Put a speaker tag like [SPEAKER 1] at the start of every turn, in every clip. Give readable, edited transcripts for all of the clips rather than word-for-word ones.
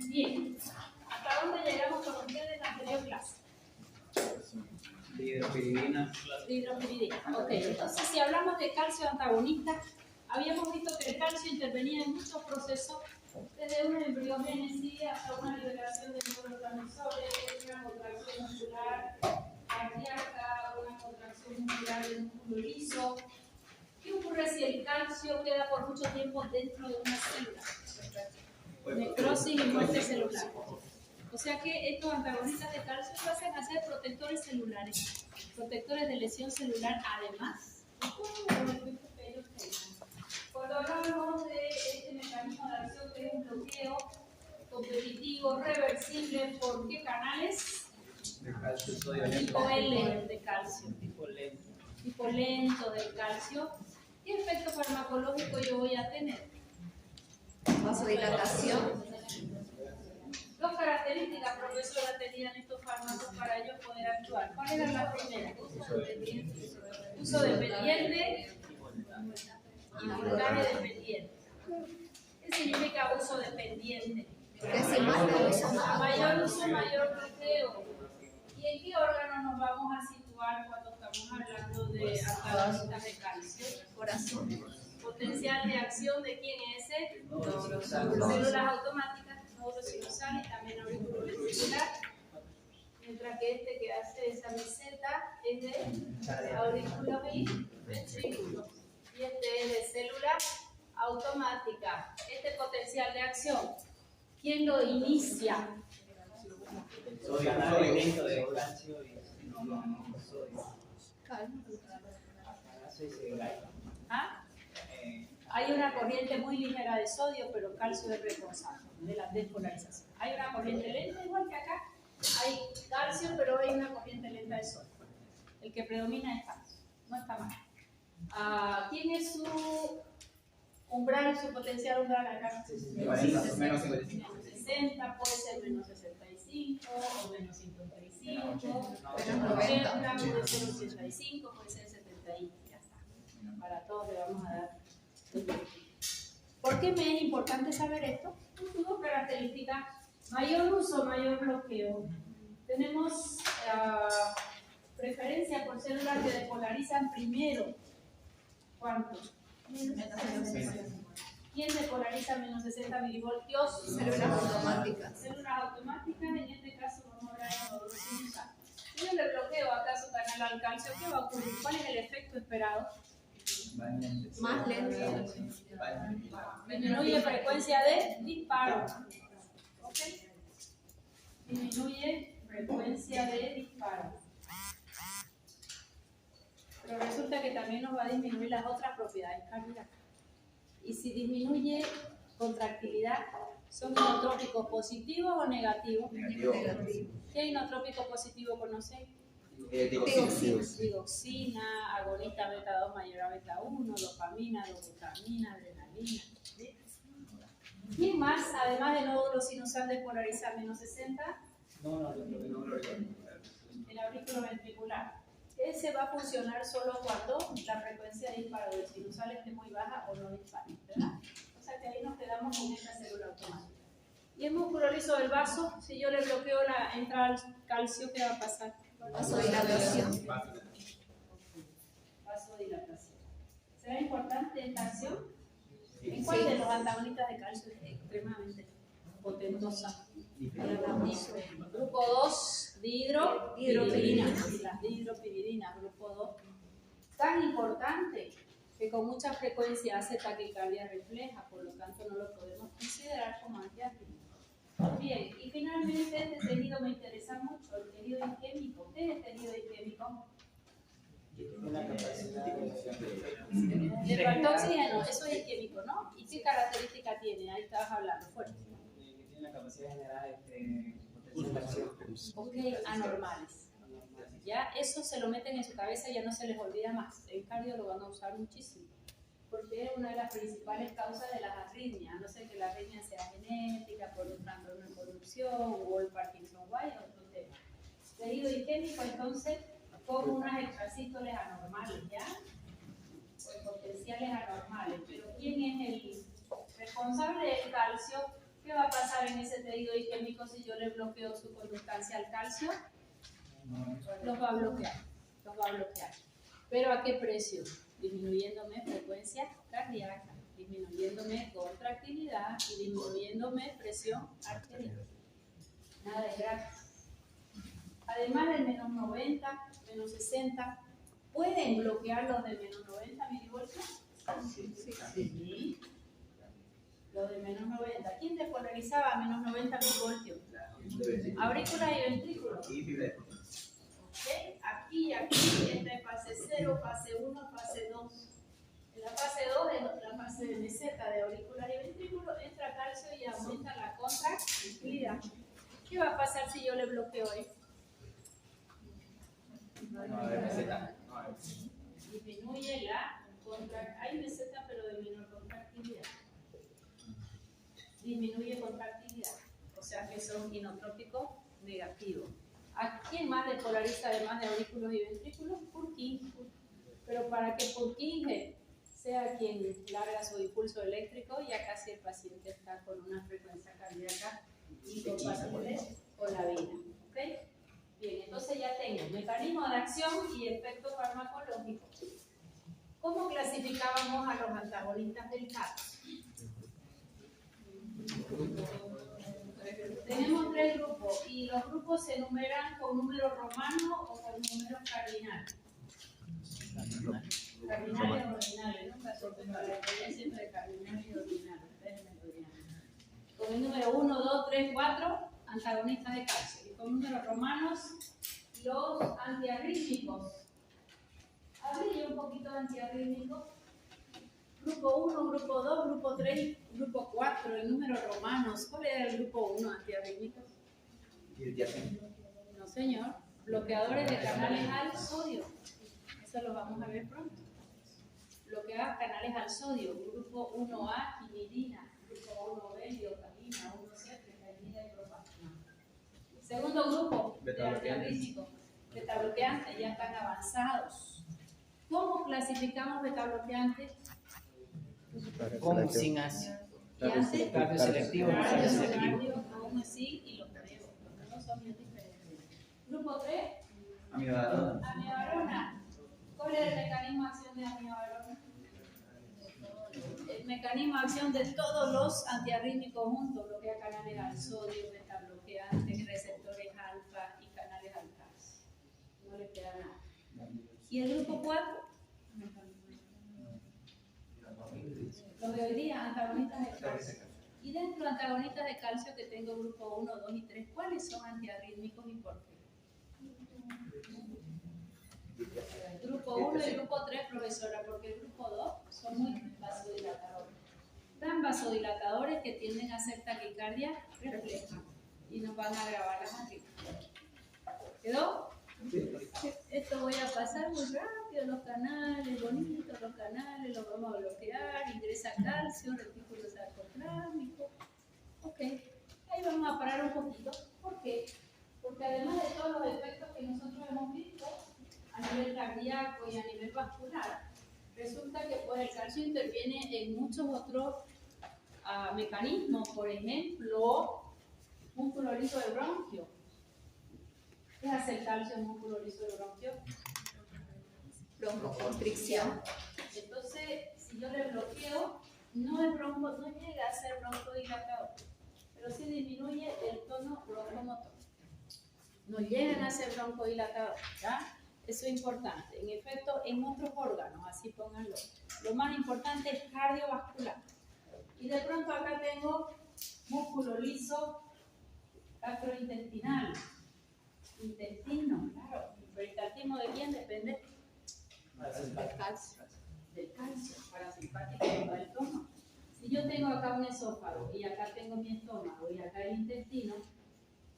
[SPEAKER 1] Bien, ¿hasta dónde llegamos con ustedes en la anterior clase?
[SPEAKER 2] Dihidropiridina.
[SPEAKER 1] Dihidropiridina. Ok, entonces si hablamos de calcio antagonista, habíamos visto que el calcio intervenía en muchos procesos, desde una embriogénesis hasta una liberación de neurotransmisores, una contracción muscular cardíaca, una contracción muscular del músculo liso. ¿Qué ocurre si el calcio queda por mucho tiempo dentro de una célula? Necrosis y muerte celular. O sea que estos antagonistas de calcio pasan a ser protectores celulares, protectores de lesión celular, además de todos los efectos que ellos tengan. Cuando hablamos de este mecanismo de acción que es un bloqueo competitivo, reversible, ¿por qué canales?
[SPEAKER 2] De calcio, sodio,
[SPEAKER 1] Tipo L de calcio,
[SPEAKER 2] tipo lento.
[SPEAKER 1] tipo lento del calcio. ¿Qué efecto farmacológico yo voy a tener?
[SPEAKER 3] Vasodilatación.
[SPEAKER 1] Dos características, profesora, tenían estos fármacos para ellos poder actuar. ¿Cuáles eran las primeras? Uso dependiente y voltaje dependiente. ¿Qué significa uso dependiente?
[SPEAKER 3] Porque si más de uso, más
[SPEAKER 1] Mayor uso, mayor bloqueo. ¿Y en qué órgano nos vamos a situar cuando estamos hablando de antagonistas de calcio?
[SPEAKER 3] corazón.
[SPEAKER 1] Potencial de acción de quién es ese? Células automáticas, nódulo sinusal y también auriculoventricular. Mientras que este que hace esa meseta es de auriculo y ventrículo. Y este es de célula automática. Este potencial de acción, ¿quién lo inicia?
[SPEAKER 2] Sodio, aumento de calcio y sodio.
[SPEAKER 1] ¿Ah? Hay una corriente muy ligera de sodio, pero calcio es responsable de la despolarización. Hay una corriente lenta, igual que acá. Hay calcio, pero hay una corriente lenta de sodio. El que predomina es calcio. No está mal. ¿Quién es su umbral, su potencial umbral acá?
[SPEAKER 2] Menos 55.
[SPEAKER 1] 60, puede ser menos 65 o menos 55,
[SPEAKER 3] Menos
[SPEAKER 1] 90,
[SPEAKER 3] 90.
[SPEAKER 1] puede ser 85, puede ser 71. Ya está. Para todos le vamos a dar. ¿Por qué me es importante saber esto? Dos características: mayor uso, mayor bloqueo. Tenemos preferencia por células que despolarizan primero. ¿Cuánto? ¿Quién despolariza menos 60 milivoltios?
[SPEAKER 3] Células automáticas.
[SPEAKER 1] Células automáticas, en este caso vamos a hablar de nódulo sinusal. Si yo le bloqueo acá su canal al calcio, ¿qué va a ocurrir? ¿Cuál es el efecto esperado?
[SPEAKER 3] Más lento.
[SPEAKER 1] Disminuye frecuencia de disparo. ¿Ok? Disminuye frecuencia de disparo. Pero resulta que también nos va a disminuir las otras propiedades cardíacas. Y si disminuye contractilidad, ¿son inotrópicos positivos o negativos?
[SPEAKER 3] Negativo.
[SPEAKER 1] ¿Qué inotrópico positivo conocéis? Digoxina, agonista beta 2 mayor a beta 1, dopamina, dobutamina, adrenalina. ¿Quién más, además de nódulo sinusal despolariza menos 60? El aurículo ventricular. Ese va a funcionar solo cuando la frecuencia de disparo del sinusal esté muy baja o no dispare, ¿verdad? O sea que ahí nos quedamos con esta célula automática. Y el músculo liso del vaso, si yo le bloqueo la entrada al calcio, ¿qué va a pasar?
[SPEAKER 3] Vasodilatación.
[SPEAKER 1] Vasodilatación. ¿Será importante esta acción? ¿En cuál de los antagonistas de calcio es extremadamente potentosa? Grupo 2, dihidropiridinas. Las dihidropiridinas, grupo 2. Tan importante que con mucha frecuencia hace taquicardia refleja, por lo tanto no lo podemos considerar como antiarrítmico. Bien, y finalmente este tejido me interesa mucho, el tejido isquémico. ¿Qué es el tejido isquémico? El factor oxígeno, eso es isquémico, ¿no? ¿Y qué característica tiene? Ahí estabas hablando, fuerte.
[SPEAKER 2] capacidad general potencial de acción.
[SPEAKER 1] Ok, anormales. Ya eso se lo meten en su cabeza y ya no se les olvida más. En cardio lo van a usar muchísimo, porque es una de las principales causas de las arritmias, a no ser que la arritmia sea genética, por un trastorno de conducción o el Parkinson-White, otro tema. Tejido isquémico, entonces, con unas extrasístoles anormales, ¿ya? O potenciales anormales. Pero ¿quién es el responsable del calcio? ¿Qué va a pasar en ese tejido isquémico si yo le bloqueo su conductancia al calcio? Los va a bloquear, los va a bloquear. ¿Pero a qué precio? Disminuyéndome frecuencia cardíaca, disminuyéndome contractilidad y disminuyéndome presión arterial. Nada de gratis. Además del menos 90, menos 60, ¿pueden bloquear los de menos 90 milivoltios? Sí. Los de menos 90. ¿Quién despolarizaba a menos 90 milivoltios? Aurícula y ventrículo. ¿Okay? Aquí y aquí, esta es fase 0, fase 1, fase 2. En la fase 2 es la fase de meseta de aurículas y ventrículo, entra calcio y aumenta la contractilidad. ¿Qué va a pasar si yo le bloqueo esto? Disminuye la contractilidad. Hay meseta pero de menor contractilidad. Disminuye contractilidad. O sea que son inotrópicos negativos. ¿A quién más despolariza además de aurículos y ventrículos? Purkinje. Pero para que Purkinje sea quien larga su impulso eléctrico, ya casi el paciente está con una frecuencia cardíaca incompatible con la vida. ¿Okay? Bien, entonces ya tengo mecanismo de acción y efecto farmacológico. ¿Cómo clasificábamos a los antagonistas del calcio? Tenemos tres grupos y los grupos se enumeran con números romanos o con números cardinales. Cardinales o ordinales, nunca supe para la diferencia entre cardinales y ordinales. Con el número 1, 2, 3, 4, antagonistas de calcio. Y con números romanos, los antiarrítmicos. Hablé yo un poquito de antiarrítmicos. Grupo 1, grupo 2, grupo 3, grupo 4, en números romanos. ¿Cuál era el grupo 1 antiarrítmicos? No, señor. Bloqueadores de canales al sodio. Eso lo vamos a ver pronto. Bloquear canales al sodio. Grupo 1A, quinidina. Grupo 1B, lidocaína. 1C, precainida y propafina. Segundo grupo de antiarrítmicos. Betabloqueantes, ya están avanzados. ¿Cómo clasificamos betabloqueantes?
[SPEAKER 2] Con sin ácido.
[SPEAKER 1] Cardio
[SPEAKER 2] selectivo,
[SPEAKER 1] cardio selectivo, aún así, y los creo, no son bien diferentes. Grupo 3, amibarona. ¿Cuál es el mecanismo de acción de amibarona? El mecanismo de acción de todos los antiarrítmicos juntos, bloquea canales al sodio, betabloqueantes, receptores alfa y canales al calcio. No le queda nada. ¿Y el grupo 4? Los de hoy día, antagonistas de calcio. Y dentro de antagonistas de calcio que tengo grupo 1, 2 y 3, ¿cuáles son antiarrítmicos y por qué? Grupo 1 y grupo 3, profesora, porque el grupo 2 son muy vasodilatadores. Tan vasodilatadores que tienden a hacer taquicardia refleja y nos van a agravar las arritmias. ¿Quedó? Esto voy a pasar muy rápido, los canales, bonitos los canales, los vamos a bloquear, ingresa calcio, retículo sarcoplásmico. Ok, ahí vamos a parar un poquito. ¿Por qué? Porque además de todos los efectos que nosotros hemos visto a nivel cardíaco y a nivel vascular, resulta que pues, el calcio interviene en muchos otros mecanismos, por ejemplo, músculo liso del bronquio. ¿Qué hace el calcio en músculo liso del bronquio?
[SPEAKER 3] Broncoconstricción.
[SPEAKER 1] Entonces, si yo le bloqueo, no llega a ser broncodilatador, pero sí disminuye el tono broncomotor. No llegan a ser broncodilatador, ¿ya? Eso es importante. En efecto, en otros órganos, así pónganlo. Lo más importante es cardiovascular. Y de pronto acá tengo músculo liso gastrointestinal. Intestino, claro. ¿El peristaltismo de quién depende?
[SPEAKER 3] Del calcio.
[SPEAKER 1] Del calcio, parasimpático del estómago. Si yo tengo acá un esófago y acá tengo mi estómago y acá el intestino,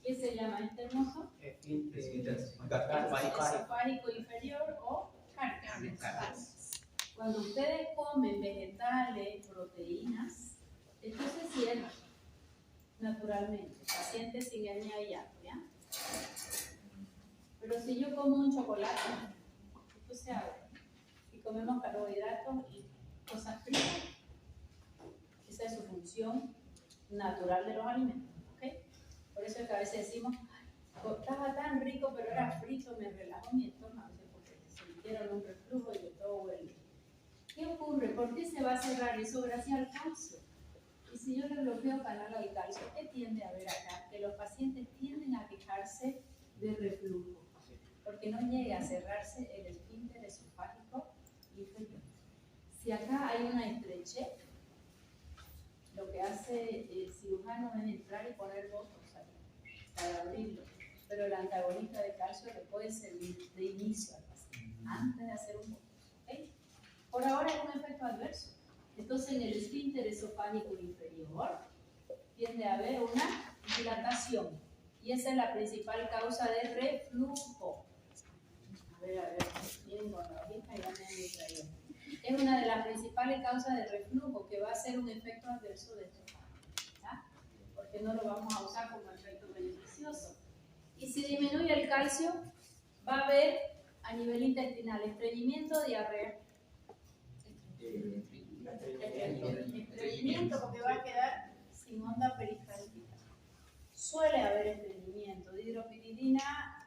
[SPEAKER 1] ¿qué se llama este hermoso? Esofágico inferior o carnes. Cuando ustedes comen vegetales, proteínas, esto se cierra naturalmente, pacientes sin hernia y hiato, ¿ya? Pero si yo como un chocolate, esto se abre. Si comemos carbohidratos y cosas fritas, esa es su función natural de los alimentos, ¿ok? Por eso es que a veces decimos, estaba tan rico, pero era frito, me relajó mi estómago, porque sintieron un reflujo y de todo vuelve. ¿Qué ocurre? ¿Por qué se va a cerrar eso? Gracias al calcio. Y si yo le bloqueo canal al calcio, ¿qué tiende a ver acá? Que los pacientes tienden a quejarse de reflujo, porque no llega a cerrarse el esfínter esofágico inferior. Si acá hay una estrechez, lo que hace el cirujano es entrar y poner botox ahí para abrirlo, pero el antagonista de calcio le puede servir de inicio al paciente, antes de hacer un botox, ¿ok? Por ahora es un efecto adverso. Entonces en el esfínter esofágico inferior tiende a haber una dilatación y esa es la principal causa de reflujo. A ver, miren con la hojita y ya me han distraído. Es una de las principales causas de reflujo que va a ser un efecto adverso de esto, ¿ya? Porque no lo vamos a usar como efecto beneficioso. Y si disminuye el calcio, va a haber a nivel intestinal estreñimiento, diarrea. Estreñimiento porque va a quedar sin onda peristáltica. Suele haber estreñimiento de hidropiridina,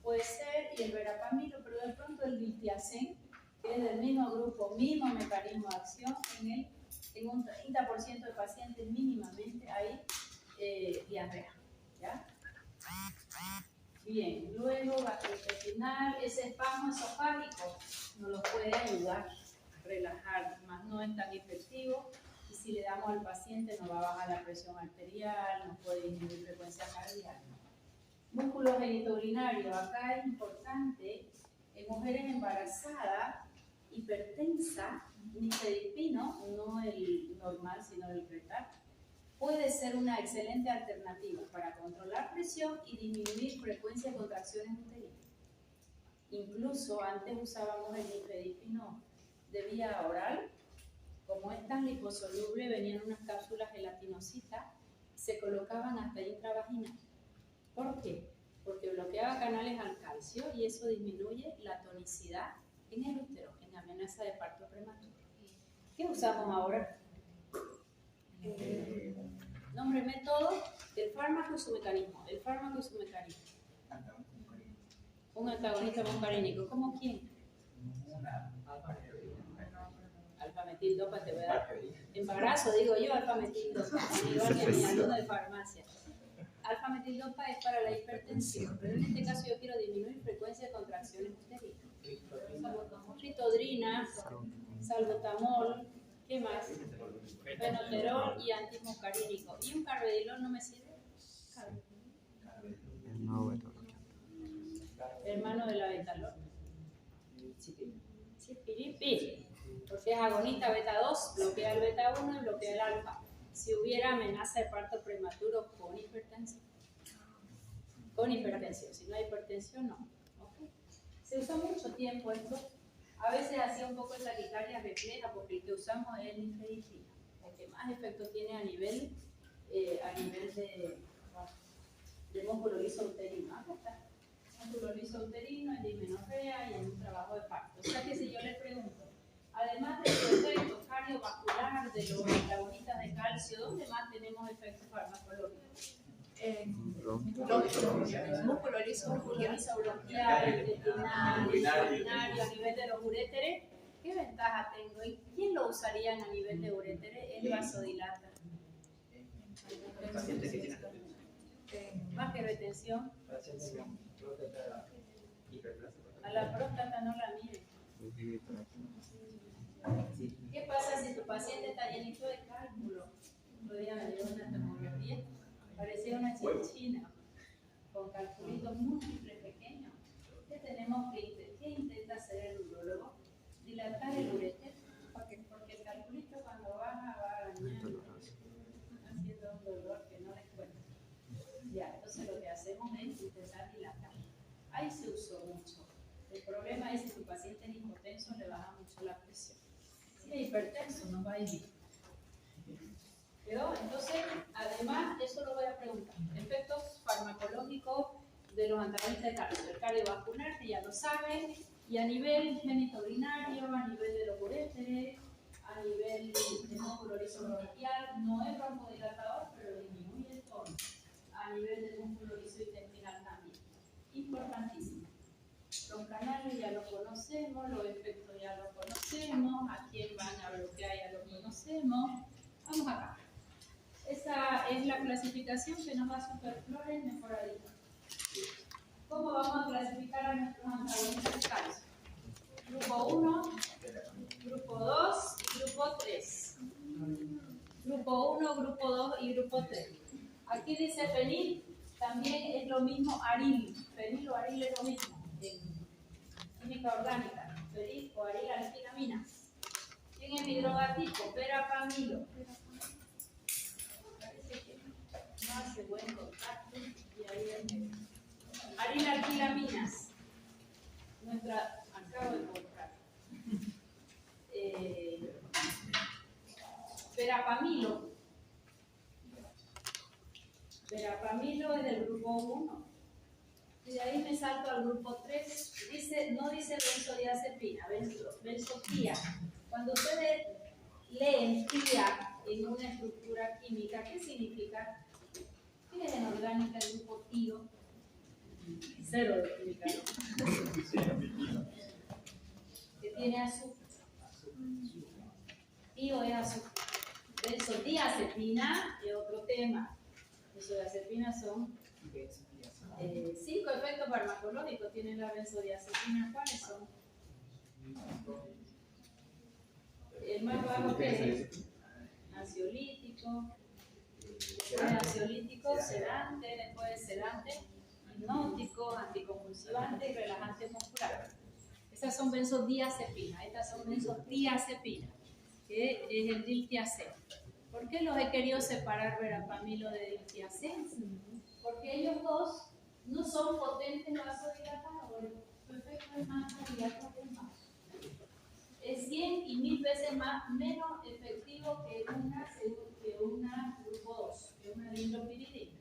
[SPEAKER 1] puede ser, y el verapamilo, pero de pronto el litiazem, que es del mismo grupo, mismo mecanismo de acción, en un 30% de pacientes mínimamente hay diarrea, ¿ya? Bien, luego gastrointestinal, ese espasmo esofágico nos lo puede ayudar a relajar, más no es tan efectivo, y si le damos al paciente nos va a bajar la presión arterial, nos puede disminuir frecuencia cardíaca. Músculo genitourinario, acá es importante, en mujeres embarazadas, hipertensa, nifedipino, no el normal sino el retal, puede ser una excelente alternativa para controlar presión y disminuir frecuencia de contracciones uterinas. Incluso antes usábamos el nifedipino de vía oral, como es tan liposoluble, venían unas cápsulas gelatinosas, se colocaban hasta intravaginal. ¿Por qué? Porque bloqueaba canales al calcio y eso disminuye la tonicidad en el útero, en amenaza de parto prematuro. ¿Qué usamos ahora? Nombre, método, el fármaco y su mecanismo. El fármaco y su mecanismo. Un antagonista muscarínico. ¿Cómo quién? Alfametildopa, te voy a dar. Embarazo, digo yo, alfametildopa. Igual que mi alumno de farmacia. Alfametildopa es para la hipertensión, pero en este caso yo quiero disminuir frecuencia de contracciones uterinas. Ritodrina, salbutamol, ¿qué más? Fenoterol y antimuscarínico. ¿Y un carvedilol no me sirve? Hermano de la betalol. Chipiripil, porque es agonista beta 2, bloquea el beta 1 y bloquea el alfa. Si hubiera amenaza de parto prematuro con hipertensión. Con hipertensión, si no hay hipertensión, no. ¿Okay? Se usó mucho tiempo esto. A veces hacía un poco de taquicardia refleja porque el que usamos es el nifedipino, el que más efecto tiene a nivel de músculo liso uterino. Acá está. Músculo liso uterino, en dismenorrea y en un trabajo de parto. O sea que si yo les pregunto, además del efecto cardiovascular de los antagonistas de calcio, ¿dónde más tenemos efectos farmacológicos? Músculo liso bronquial, intestinal, urinario, a nivel de los uréteres. ¿Qué ventaja tengo? ¿Y quién lo usarían a nivel de uréteres? El vasodilata. Más que retención. A la próstata no la miren. ¿Qué pasa si tu paciente está llenito de cálculo? Otro día me dio una tomografía, parecía una chinchina, con calculitos múltiples pequeños. ¿Qué tenemos ¿qué intenta hacer el urólogo? Dilatar el uréter, porque el calculito cuando va Ya, entonces lo que hacemos es intentar dilatar. Ahí se usó mucho. El problema es que tu paciente es hipotenso, le baja mucho la presión. Si es hipertenso, no va a ir. ¿Quedó? Entonces, además, eso lo voy a preguntar. Efectos farmacológicos de los antagonistas de calcio. El cardiovascular, que ya lo saben, y a nivel genitourinario, a nivel de los uréteres, a nivel de músculo lisobronquial, no es broncodilatador, pero disminuye el tono. A nivel del músculo lisointestinal también. Importantísimo. Los canales ya los conocemos, los efectos ya los conocemos, a quién van a bloquear ya lo conocemos. Vamos acá. Esa es la clasificación que nos da Superflores mejoradito. ¿Cómo vamos a clasificar a nuestros antagonistas de calcio? Grupo 1, grupo 2 y grupo 3. Grupo 1, grupo 2 y grupo 3. Aquí dice fenil, también es lo mismo aril. Fenil o aril es lo mismo en química orgánica. Fenil o aril alquilamina. ¿Quién es mi droga tipo? Verapamilo. Parece que no hace buen contacto y ahí es aril alquilaminas. Nuestra, acabo de comprar. Verapamilo. Verapamilo es del grupo 1. Y de ahí me salto al grupo 3. Dice, no dice benzodiazepina, benzotía. Cuando ustedes leen tía en una estructura química, ¿qué significa? ¿Qué es en orgánica el grupo tío? Cero de química, ¿no? Que tiene azúcar. Tío es azúcar. Benzodiazepina es otro tema. Benzodiazepina son 5 efectos farmacológicos. Tiene la benzodiazepina. ¿Cuáles son? El más bajo que es ansiolítico, sedante, después sedante, hipnótico, anticonvulsivante y relajante muscular. Estas son benzodiazepinas, estas son benzodiazepinas, que es el diltiazem. ¿Por qué los he querido separar verapamilo de diltiazem? Porque ellos dos no son potentes vasodilatadores, su efecto es más cardíaco que el más. Es 100 y 1000 veces menos efectivo que una grupo 2, que una lindopiridina.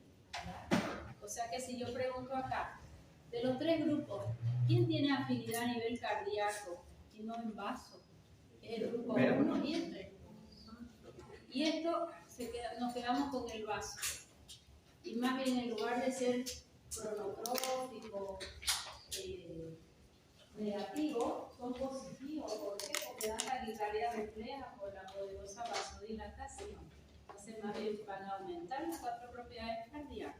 [SPEAKER 1] O sea que si yo pregunto acá, de los 3 grupos, ¿quién tiene afinidad a nivel cardíaco y no en vaso? Es el grupo 1 y el 3. Y esto nos quedamos con el vaso. Y más bien en lugar de ser cronotrópico, negativo, son positivos. ¿Por qué? Porque dan taquicardia refleja por la poderosa vasodilatación. Entonces, más bien van a aumentar las 4 propiedades cardíacas.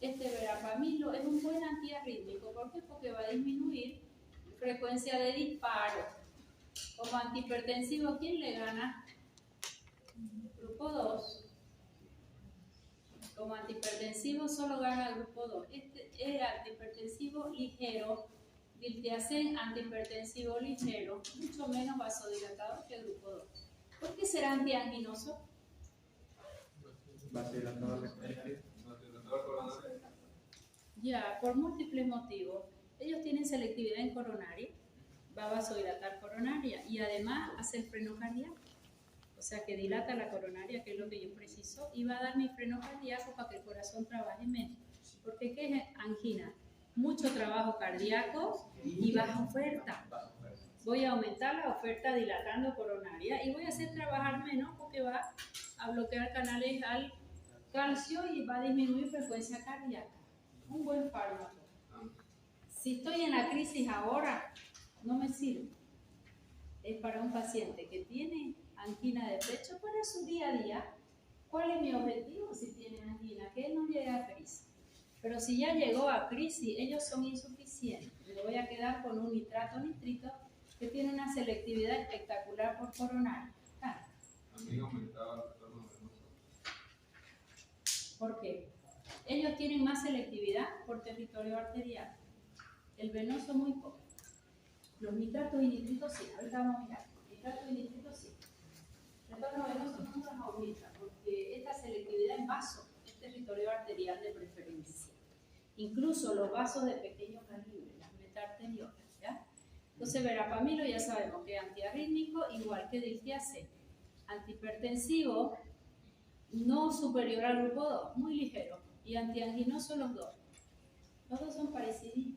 [SPEAKER 1] Este verapamilo es un buen antiarrítmico. ¿Por qué? Porque va a disminuir frecuencia de disparo. Como antihipertensivo, ¿quién le gana? Grupo 2. Como antihipertensivo solo gana el grupo 2. Este es antihipertensivo ligero. Diltiazem, antihipertensivo ligero, mucho menos vasodilatador que el grupo 2. ¿Por qué será antianginoso?
[SPEAKER 4] Vasodilatador coronario.
[SPEAKER 1] Ya, por múltiples motivos. Ellos tienen selectividad en coronaria, va a vasodilatar coronaria y además hace el freno cardíaco. O sea que dilata la coronaria, que es lo que yo preciso, y va a dar mi freno cardíaco para que el corazón trabaje menos. Porque ¿qué es angina? Mucho trabajo cardíaco y baja oferta. Voy a aumentar la oferta dilatando coronaria y voy a hacer trabajar menos porque va a bloquear canales al calcio y va a disminuir frecuencia cardíaca. Un buen fármaco. Si estoy en la crisis ahora, no me sirve. Es para un paciente que tiene angina de pecho para su día a día. ¿Cuál es mi objetivo si tiene angina? Que él no llegue a crisis. Pero si ya llegó a crisis, ellos son insuficientes. Me voy a quedar con un nitrito que tiene una selectividad espectacular por coronaria.
[SPEAKER 4] También aumentaba el retorno venoso.
[SPEAKER 1] ¿Por qué? Ellos tienen más selectividad por territorio arterial. El venoso muy poco. Los nitratos y nitritos sí. Ahorita vamos a mirar. Nitratos y nitritos sí. El retorno venoso no nos aumenta porque esta selectividad en vaso es territorio arterial. arterial de preferencia. Incluso los vasos de pequeño calibre, las metaarteriolas, ¿ya? Entonces, verapamilo ya sabemos que es antiarrítmico, igual que diltiazem. Antihipertensivo, no superior al grupo 2, muy ligero. Y antianginoso los dos. Los dos son parecidos.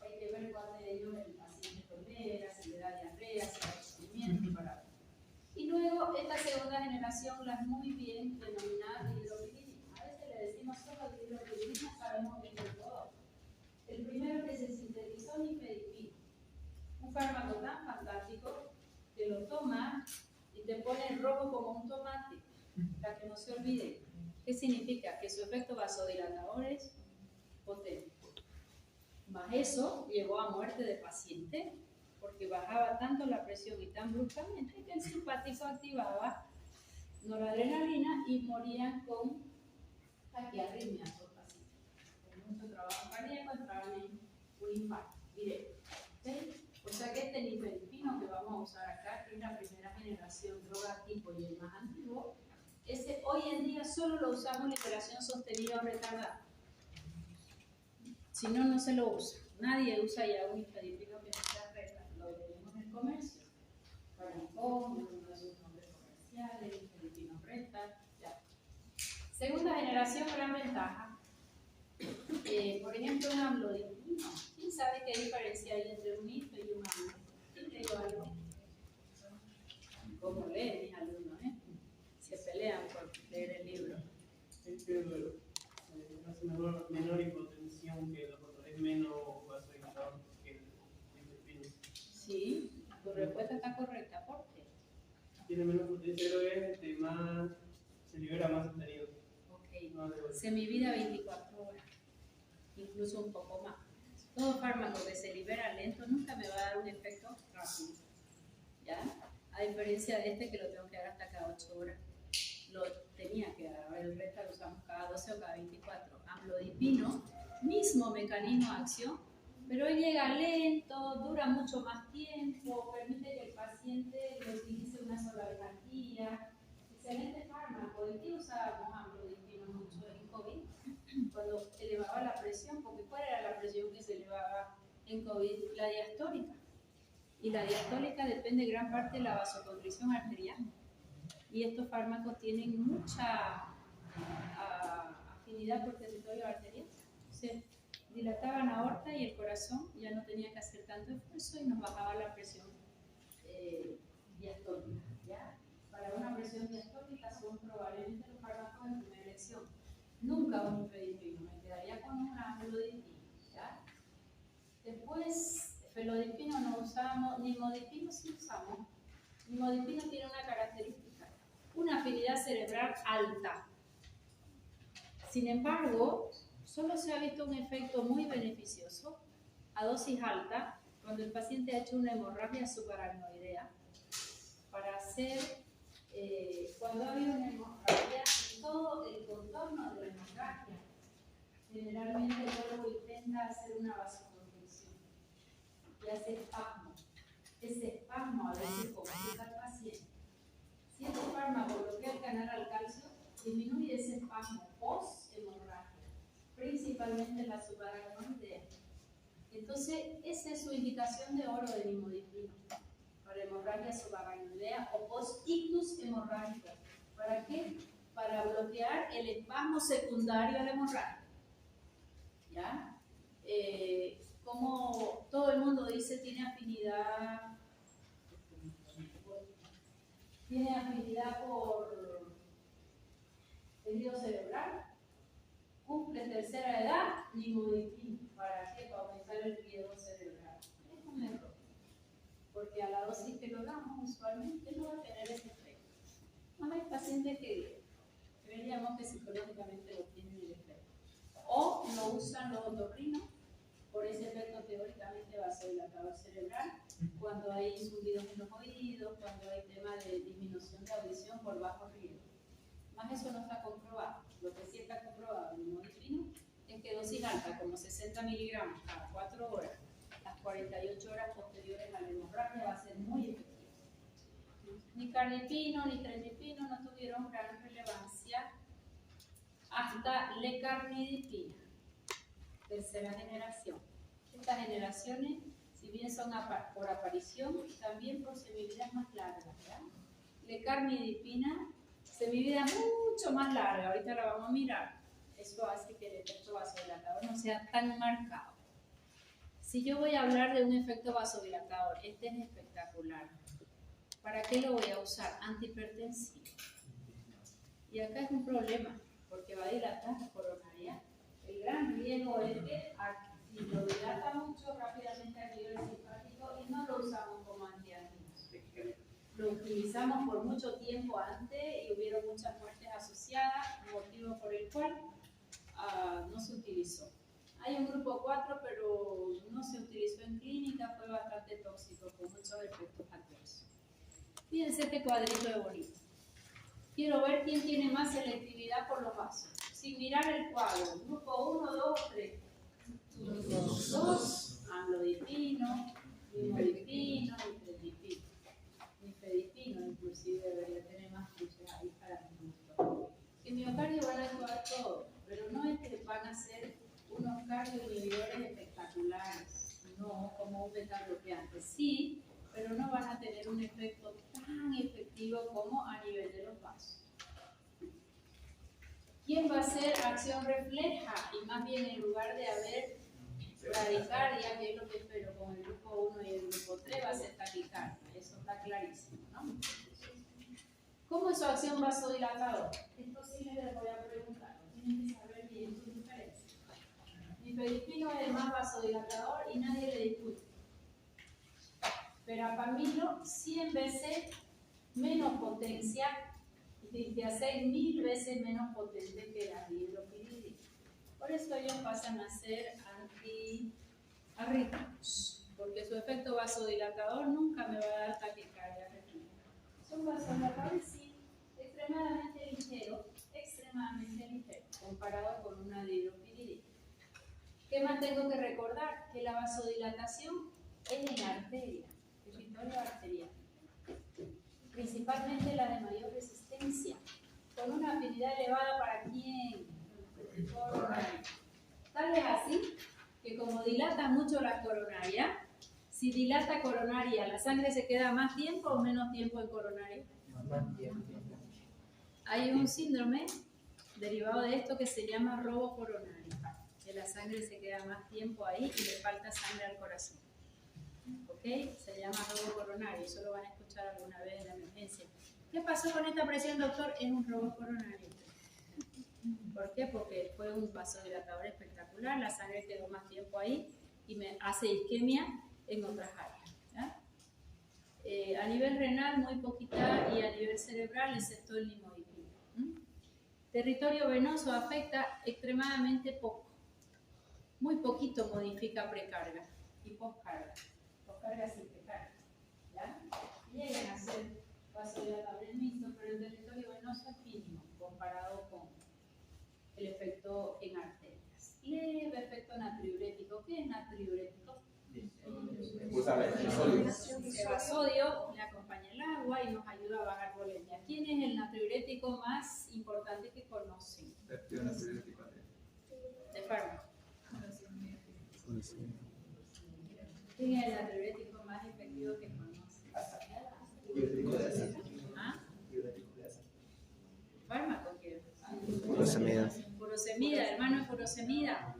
[SPEAKER 1] Hay que ver cuál de ellos el paciente tolera, si le da diarrea, si da sufrimiento, para ver. Y luego, esta segunda generación, las muy bien denominadas dihidropirininas. A veces le decimos solo dihidropirininas, sabemos que es el grupo 2. El primero que se sintetizó, nifedipino. Un fármaco tan fantástico que lo tomas y te pone el rojo como un tomate, para que no se olvide. ¿Qué significa? Que su efecto vasodilatador es potente. Más eso llevó a muerte de paciente, porque bajaba tanto la presión y tan bruscamente que el simpático activaba noradrenalina y morían con taquiarritmia los pacientes. Con mucho trabajo cardíaco entraban en un infarto directo. ¿Okay? O sea que este nifedipino que vamos a usar acá, que es la primera generación droga tipo y el más antiguo, ese hoy en día solo lo usamos en liberación sostenida o retardada. Si no, no se lo usa. Nadie usa ya un nifedipino que no sea reta. Lo tenemos en el comercio. Paranicón, uno de sus nombres comerciales, nifedipino reta, ya. Segunda generación, gran ventaja. Por ejemplo, un amlodipino. ¿Quién sabe qué diferencia hay entre un IFE y un AMLO? ¿Quién leyó algo? ¿Cómo leen mis alumnos? Se pelean por leer el libro.
[SPEAKER 5] Es que hace menor hipotensión, que es menos vasodilatador que el nifedipino.
[SPEAKER 1] Sí, tu respuesta está correcta. ¿Por qué?
[SPEAKER 5] Tiene menos potencia, creo que es más, se libera más contenido.
[SPEAKER 1] Ok. Semivida 24 horas, incluso un poco más. Todo fármaco que se libera lento nunca me va a dar un efecto rápido. ¿Ya? A diferencia de este que lo tengo que dar hasta cada 8 horas. Lo tenía que dar, el resto lo usamos cada 12 o cada 24. Amlodipino, mismo mecanismo de acción, pero él llega lento, dura mucho más tiempo, permite que el paciente lo utilice una sola vez al día. Excelente fármaco. ¿De qué usábamos amlodipino mucho en COVID? Cuando elevaba la presión, porque ¿cuál era la presión que se elevaba en COVID? La diastólica. Y la diastólica depende en gran parte de la vasoconstricción arterial. Y estos fármacos tienen mucha afinidad por territorio arterial. Entonces, dilataban la aorta y el corazón ya no tenía que hacer tanto esfuerzo y nos bajaba la presión diastólica. ¿Ya? Para una presión diastólica son probablemente los fármacos de primera elección. Nunca un nifedipino, me quedaría con un amlodipino. ¿Ya? Después, felodipino no usamos, nimodipino sí usamos. Nimodipino tiene una característica, una afinidad cerebral alta. Sin embargo, solo se ha visto un efecto muy beneficioso a dosis alta cuando el paciente ha hecho una hemorragia subaracnoidea para hacer, cuando ha habido una hemorragia en todo el contorno de la hemorragia. Generalmente el cuerpo intenta hacer una vasoconstricción y hace espasmo. Ese espasmo a veces complica al paciente. Si este fármaco bloquea el canal al calcio, disminuye ese espasmo post-hemorragia, principalmente la subaracnoidea. Entonces, esa es su indicación de oro de nimodipino para hemorragia subaracnoidea o post-ictus hemorrágico. ¿Para qué? Para bloquear el espasmo secundario a la hemorragia. ¿Ya? Como todo el mundo dice, tiene afinidad por tejido cerebral, cumple tercera edad, nimodipino. ¿Para qué? Para aumentar el riesgo cerebral. Es un error, porque a la dosis que lo damos usualmente no va a tener ese efecto. No hay pacientes que creeríamos que psicológicamente lo tienen el efecto. O lo usan los otorrinos por ese efecto teóricamente vasodilatador cerebral, cuando hay zumbidos en los oídos, cuando hay tema de disminución de audición por bajo riesgo. Más eso no está comprobado. Lo que sí está comprobado en el nimodipino es que dosis alta, como 60 miligramos cada 4 horas, las 48 horas posteriores a la hemorragia, va a ser muy efectivo. Ni cardipino ni trendipino no tuvieron gran relevancia hasta lecarnidipina, tercera generación. Estas generaciones, si bien son por aparición, también por semividas más largas, ¿verdad? Lecarnidipina, semivida mucho más larga, ahorita la vamos a mirar. Eso hace que el efecto vasodilatador no sea tan marcado. Si yo voy a hablar de un efecto vasodilatador, este es espectacular. ¿Para qué lo voy a usar? Antihipertensivo. Y acá es un problema, porque va a dilatar la coronaria. El gran riesgo es que si lo dilata mucho rápidamente a nivel simpático y no lo usamos como antiarritmos. Lo utilizamos por mucho tiempo antes y hubieron muchas muertes asociadas, motivo por el cual no se utilizó. Hay un grupo 4, pero no se utilizó en clínica, fue bastante tóxico, con muchos efectos adversos. Fíjense este cuadrito de bonito. Quiero ver quién tiene más selectividad por los vasos. Sin mirar el cuadro. Grupo 1, 2, 3. 2, amlodipino, limodipino, nifedipino, inclusive debería tener más cruces ahí para mi gusto. En miocardio van a actuar todo, pero no es que van a ser unos cardioinhibidores espectaculares, no como un beta-bloqueante. Sí, pero no van a tener un efecto tan efectivo como a nivel de los vasos. ¿Quién va a hacer acción refleja? Y más bien en lugar de haber bradicardia, que es lo que espero con el grupo 1 y el grupo 3, va a ser taquicardia. Eso está clarísimo, ¿no? ¿Cómo es su acción vasodilatadora? Esto sí les voy a preguntar, tienen que saber bien sus diferencias. Nifedipino es el más vasodilatador y nadie le discute. Verapamilo 100 veces menos potencia, de a 6.000 veces menos potente que la dihidropiridina. Por eso ellos pasan a ser antiarrítmicos, porque su efecto vasodilatador nunca me va a dar taquicardia repentina. Son vasodilatadores, sí, extremadamente ligeros, comparado con una dihidropiridina. ¿Qué más tengo que recordar? Que la vasodilatación es en arteria, territorio arterial. Principalmente la de mayor resistencia, con una afinidad elevada para quién, coronaria. Tal vez así que como dilata mucho la coronaria, si dilata coronaria, ¿la sangre se queda más tiempo o menos tiempo en coronaria?
[SPEAKER 2] Más tiempo.
[SPEAKER 1] Hay un síndrome derivado de esto que se llama robo coronario, que la sangre se queda más tiempo ahí y le falta sangre al corazón. ¿Ok? Se llama robo coronario, eso lo van a escuchar alguna vez en la emergencia. ¿Qué pasó con esta presión, doctor? Es un robo coronario. ¿Por qué? Porque fue un vasodilatador espectacular, la sangre quedó más tiempo ahí y me hace isquemia en otras áreas. ¿Ya? A nivel renal muy poquita y a nivel cerebral excepto el limodipino. Territorio venoso afecta extremadamente poco. Muy poquito modifica precarga y poscarga. Poscarga sin precarga. ¿Ya? Llegan a ser vasodilatadores mixtos, pero el territorio venoso es mínimo comparado con el efecto en arterias. Leve efecto natriurético. ¿Qué es natriurético? Lleva sodio, le acompaña el agua y nos ayuda a bajar volemia. ¿Quién es el natriurético más importante que conocen? De fármaco. ¿Quién es el natriurético más efectivo que conocen? ¿Ah? ¿Fármaco qué?
[SPEAKER 6] Furosemida.
[SPEAKER 1] Furosemida, hermano, es furosemida.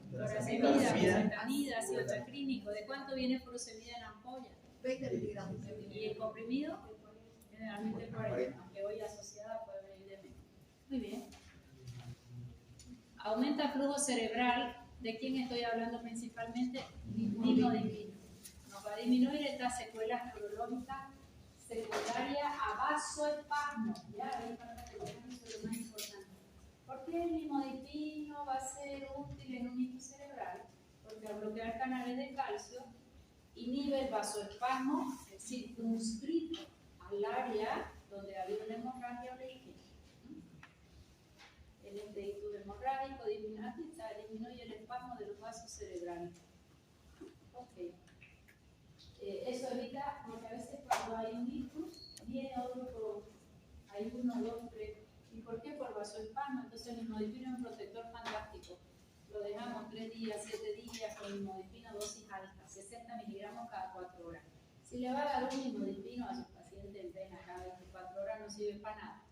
[SPEAKER 1] Furosemida, metanida, ácido chacrínico. ¿De cuánto viene furosemida en ampolla?
[SPEAKER 3] 20 miligramos.
[SPEAKER 1] ¿Y el comprimido? Generalmente 40, aunque hoy asociada puede venir de menos. Muy bien. Aumenta flujo cerebral. ¿De quién estoy hablando principalmente? Limodipino. Nos va a disminuir estas secuelas neurológicas secundarias a vasoespasmo. Ya, ahí falta que vean eso es lo más importante. ¿Por qué el limodipino va a ser útil en un hito cerebral? Porque al bloquear canales de calcio inhibe el vasoespasmo circunscrito al área donde ha habido una hemorragia o la isquemia. El ictus hemorrágico disminuye el espasmo de los vasos cerebrales. Ok. Eso evita, porque a veces cuando hay un ictus, viene otro, hay 1, 2, 3. ¿Y por qué? Por vasoespasmo, entonces el nimodipino es un protector fantástico. Lo dejamos 3 días, 7 días con nimodipino dosis alta, 60 miligramos cada 4 horas. Si le va a dar un nimodipino a sus pacientes en vena cada 24 horas no sirve para nada.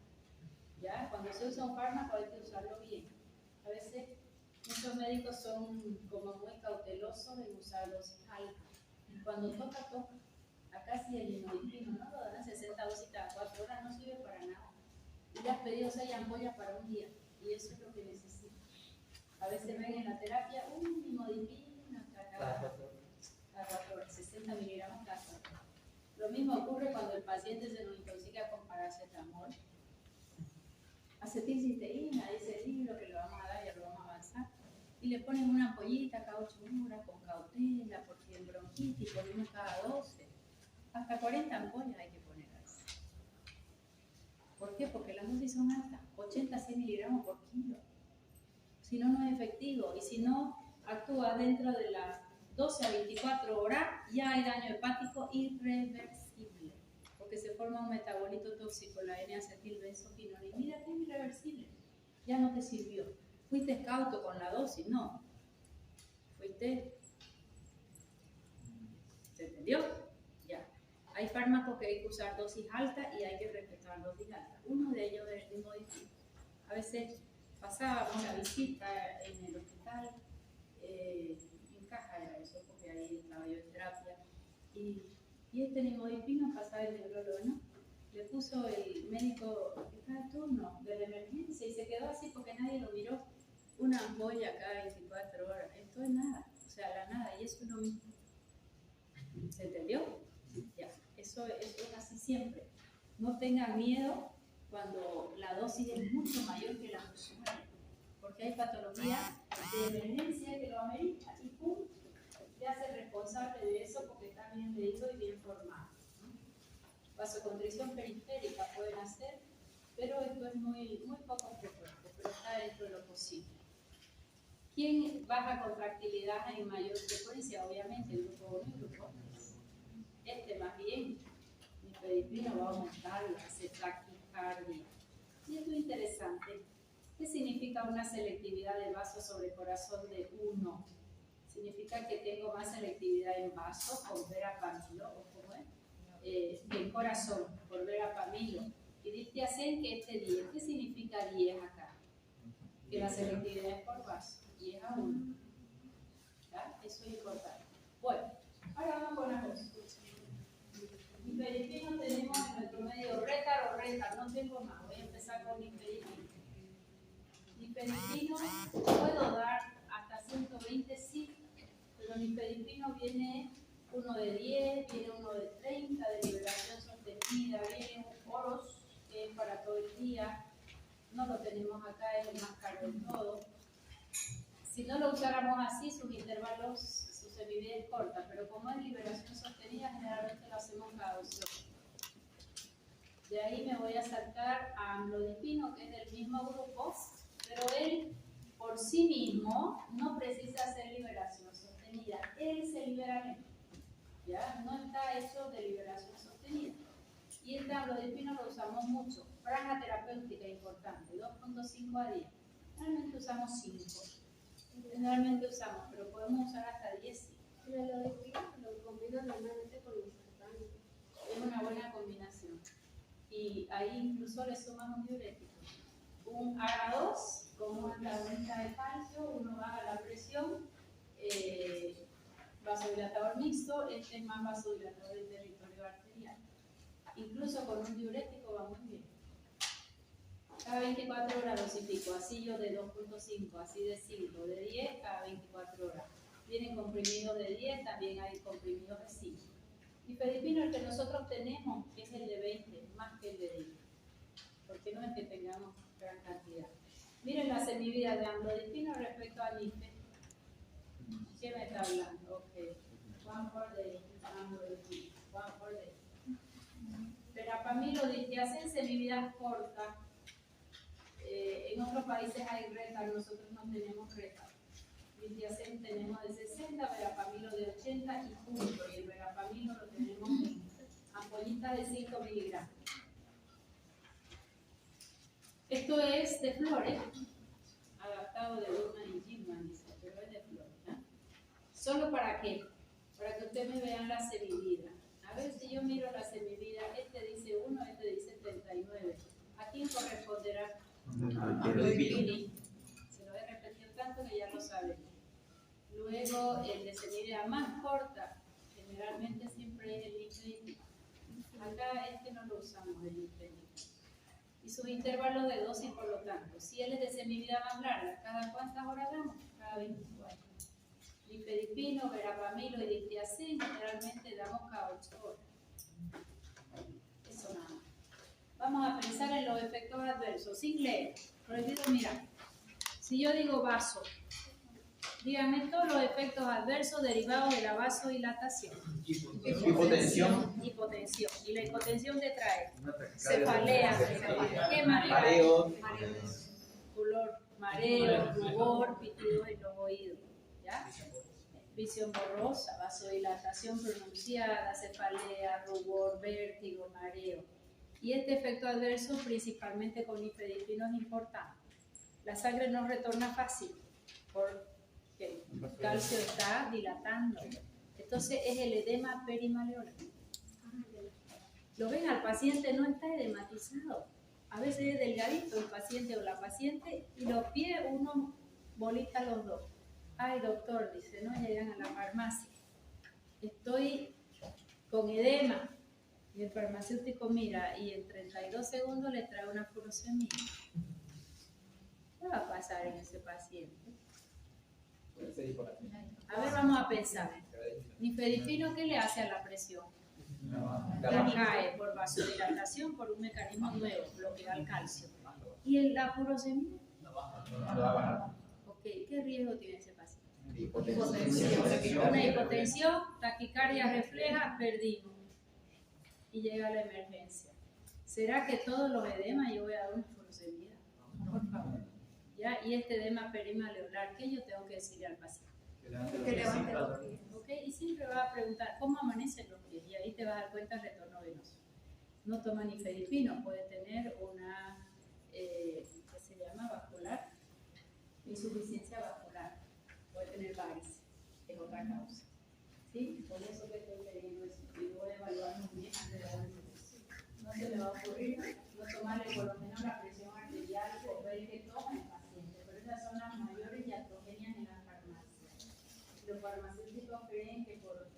[SPEAKER 1] ¿Ya? Cuando se usa un fármaco hay que usarlo bien. A veces muchos médicos son como muy cautelosos en usar dosis altas. Cuando toca, toca. Acá si el nimodipino no lo dan 60 dosis cada 4 horas no sirve para nada. Y le has pedido 6 ampollas para un día. Y eso es lo que necesita. A veces ven en la terapia un nimodipino cada 4 horas, 60 miligramos cada 4 horas. Lo mismo ocurre cuando el paciente se nos intoxica con paracetamol. Acetilcisteína, dice el libro que le vamos a dar, ya lo vamos a avanzar. Y le ponen una ampollita cada 8 horas con cautela, porque el bronquitis ponemos cada 12. Hasta 40 ampollas hay que poner así. ¿Por qué? Porque las dosis son altas, 80 a 100 miligramos por kilo. Si no, no es efectivo. Y si no actúa dentro de las 12 a 24 horas, ya hay daño hepático irreversible. Porque se forma un metabolito tóxico, la N-acetilbenzoquinona. Y mira que es irreversible. Ya no te sirvió. ¿Fuiste cauto con la dosis? No. ¿Fuiste? ¿Se entendió? Ya. Hay fármacos que hay que usar dosis altas y hay que respetar dosis altas. Uno de ellos es el nimodipino. A veces pasábamos la visita en el hospital, en caja era eso, porque ahí estaba yo en terapia, y este nimodipino pasaba el neurólogo, ¿no? Le puso el médico que está de turno de la emergencia y se quedó así porque nadie lo miró. Una ampolla cada 24 horas, esto es nada, o sea, la nada, y eso es lo mismo. ¿Se entendió? Ya, eso es así siempre. No tengan miedo cuando la dosis es mucho mayor que la usual, porque hay patologías de emergencia que lo amerita y pum, te hace responsable de eso porque está bien leído y bien formado. Vasoconstricción periférica pueden hacer, pero esto es muy poco frecuente, pero está dentro de lo posible. ¿Quién baja contractilidad en mayor frecuencia? Obviamente el grupo 1 y el grupo 3. Este más bien, nifedipino va a aumentar la taquicardia. Y esto es interesante. ¿Qué significa una selectividad de vaso sobre corazón de 1? Significa que tengo más selectividad en vaso con verapamilo, o como es, en corazón, por verapamilo. Y distiacén que este 10. ¿Qué significa 10 acá? Que la selectividad es por vaso, 10 a 1. ¿Ya? Eso es importante. Bueno, ahora vamos con las dos. Nifedipino tenemos en nuestro medio Retar o Retar, no tengo más, voy a empezar con nifedipino. Nifedipino puedo dar hasta 120, sí, pero nifedipino viene uno de 10, viene uno de 30 de liberación sostenida, viene un oros que es para todo el día, no lo tenemos acá, es el más caro de todo. Si no lo usáramos así, sus intervalos, su semivida es corta, pero como es liberación sostenida, generalmente lo hacemos cada 2 horas. De ahí me voy a saltar a amlodipino, que es del mismo grupo, pero él por sí mismo no precisa hacer liberación sostenida, él se libera lento, ¿ya? No está hecho de liberación sostenida. Y este amlodipino lo usamos mucho, franja terapéutica importante, 2.5 a 10. Generalmente usamos 5. Generalmente usamos, pero podemos usar hasta 10.
[SPEAKER 3] El amlodipino lo combinan normalmente con los sartanes.
[SPEAKER 1] Es una buena combinación. Y ahí incluso le suman un diurético. Un ARA2 con un antagonista de calcio, uno baja la presión, vasodilatador mixto, este es más vasodilatador del territorio arterial. Incluso con un diurético va muy bien. Cada 24 horas dosifico, así yo de 2.5, así de 5, de 10 cada 24 horas. Vienen comprimidos de 10, también hay comprimidos de 5. Nifedipino, el que nosotros tenemos, es el de 20, más que el de 10. Porque no es que tengamos gran cantidad. Miren la semivida de amlodipino respecto a nife. ¿Qué me está hablando? Ok. 1 por day, amlodipino. 1 por day. Verapamilo distiacén, semivida corta. En otros países hay Retar, nosotros no tenemos Retar. Distiacén tenemos de 60, verapamilo de 80 y punto. Y el verapamilo lo tenemos en ampollita de 5 miligramos. Esto Esto es de flores, adaptado de Burman y Gilman, dice, pero es de flores. ¿No? ¿Solo para qué? Para que ustedes me vean la semivida. A ver si yo miro la semivida, este dice 1, este dice 39. ¿A quién corresponderá? Pili. Se lo he repetido tanto que ya lo saben. Luego, el de semivida más corta, generalmente siempre es el linfedema. Acá este no lo usamos, el linfedema. Y sus intervalos de dosis, por lo tanto, si él es de semivida más larga, ¿cada cuántas horas damos? Cada 24. Nifedipino, verapamilo y dictiacin generalmente damos cada 8 horas. Eso nada más. Vamos a pensar en los efectos adversos, sin leer. Prohibido mirar. Si yo digo vaso, díganme todos los efectos adversos derivados de la vasodilatación.
[SPEAKER 6] Hipotensión.
[SPEAKER 1] Hipotensión. ¿Y la hipotensión qué trae? Cefalea. ¿Qué
[SPEAKER 6] Mareo.
[SPEAKER 1] Dolor, mareo, rubor, pitidos en los oídos. ¿Ya? Visión borrosa, vasodilatación pronunciada, cefalea, rubor, vértigo, mareo. Y este efecto adverso, principalmente con nifedipino, es importante. La sangre no retorna fácil porque el calcio está dilatando. Entonces es el edema perimaleolar. Lo ven, al paciente no está edematizado. A veces es delgadito el paciente o la paciente y los pies uno bolita los dos. Ay, doctor, dice, no llegan a la farmacia. Estoy con edema. Y el farmacéutico mira y en 32 segundos le trae una furosemida. ¿Qué va a pasar en ese paciente? A ver, vamos a pensar. Nifedipino, ¿qué le hace a la presión? La cae por vasodilatación, por un mecanismo nuevo, bloquea el calcio. ¿Y la furosemida? Ok, ¿qué riesgo tiene ese paciente? Hipotensión. Una hipotensión, taquicardia refleja, perdimos. Y llega la emergencia. ¿Será que todos los edemas yo voy a dar una furosemida? Por favor. ¿Ya? Y este edema perimaleolar, ¿qué yo tengo que decirle al paciente?
[SPEAKER 3] Que levante los pies.
[SPEAKER 1] ¿Ok? Y siempre va a preguntar, ¿cómo amanecen los pies? Y ahí te vas a dar cuenta del retorno venoso. No toma nifedipino, puede tener una, ¿qué se llama? Vascular, insuficiencia vascular. Puede tener varices, es otra causa. ¿Sí? Por eso que estoy leyendo eso. Y voy a evaluar muy bien antes de dar el servicio. No se me va a ocurrir no tomarle por lo menos la presión arterial o ver qué toma el paciente. Pero esas son las mayores iatrogenias en la farmacia. Los farmacéuticos creen que por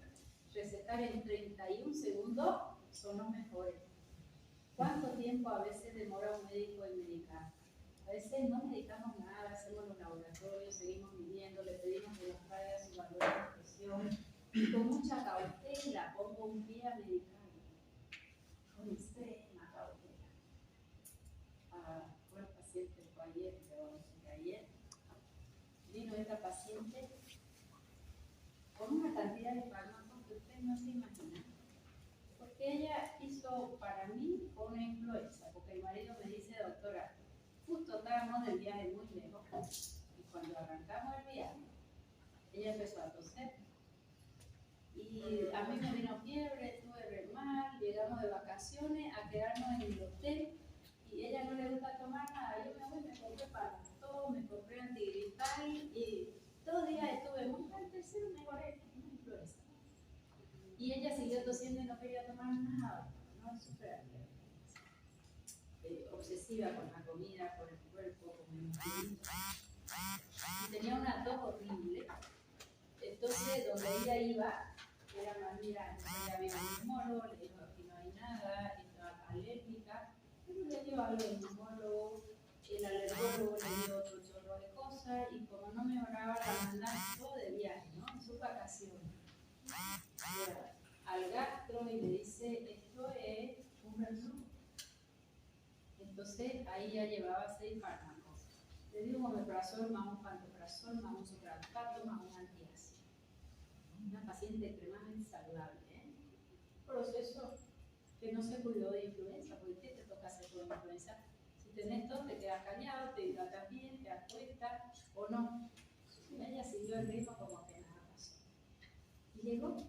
[SPEAKER 1] recetar en 31 segundos son los mejores. ¿Cuánto tiempo a veces demora un médico en medicar? A veces no medicamos nada, hacemos los laboratorios, seguimos midiendo, le pedimos que nos traiga su valor de presión. Y con mucha cautela pongo un pie a medicarlo. Con extrema cautela. Fue el paciente fue ayer, ayer vino esta paciente con una cantidad de fármacos que usted no se imagina. Porque ella hizo para mí una influenza, porque el marido me dice, doctora, justo estábamos del viaje muy lejos y cuando arrancamos el viaje, ella empezó a toser. Y a mí me vino fiebre, estuve re mal, llegamos de vacaciones a quedarnos en el hotel y ella no le gusta tomar nada. Yo me voy, me compré Panadol, me compré antigripal y 2 días estuve muy mal, tercero mejoré, una influenza. Y ella siguió tosiendo y no quería tomar nada, no súper obsesiva con la comida, con el cuerpo, con el movimiento. Y tenía una tos horrible. Entonces, donde ella iba, era más, mira, ella había un neumólogo, le dijo, aquí no hay nada, estaba alérgica, pero le dio algo al neumólogo, el alergólogo le dio otro chorro de cosas, y como no mejoraba, la mandaron todo de viaje, ¿no? En sus vacaciones. Al gastro y le dice, esto es un reflujo. Entonces, ahí ya llevaba 6 fármacos. Le dio un omeprazol, más un pantoprazol, más un supralfato, más un antiácido. Una paciente extremadamente saludable, ¿eh? Proceso que no se cuidó de influenza, porque ¿qué te toca hacer con influenza? Si tenés tos, te quedas callado, te hidratas bien, te acuestas o no. Ella siguió el ritmo como que nada pasó. Y llegó,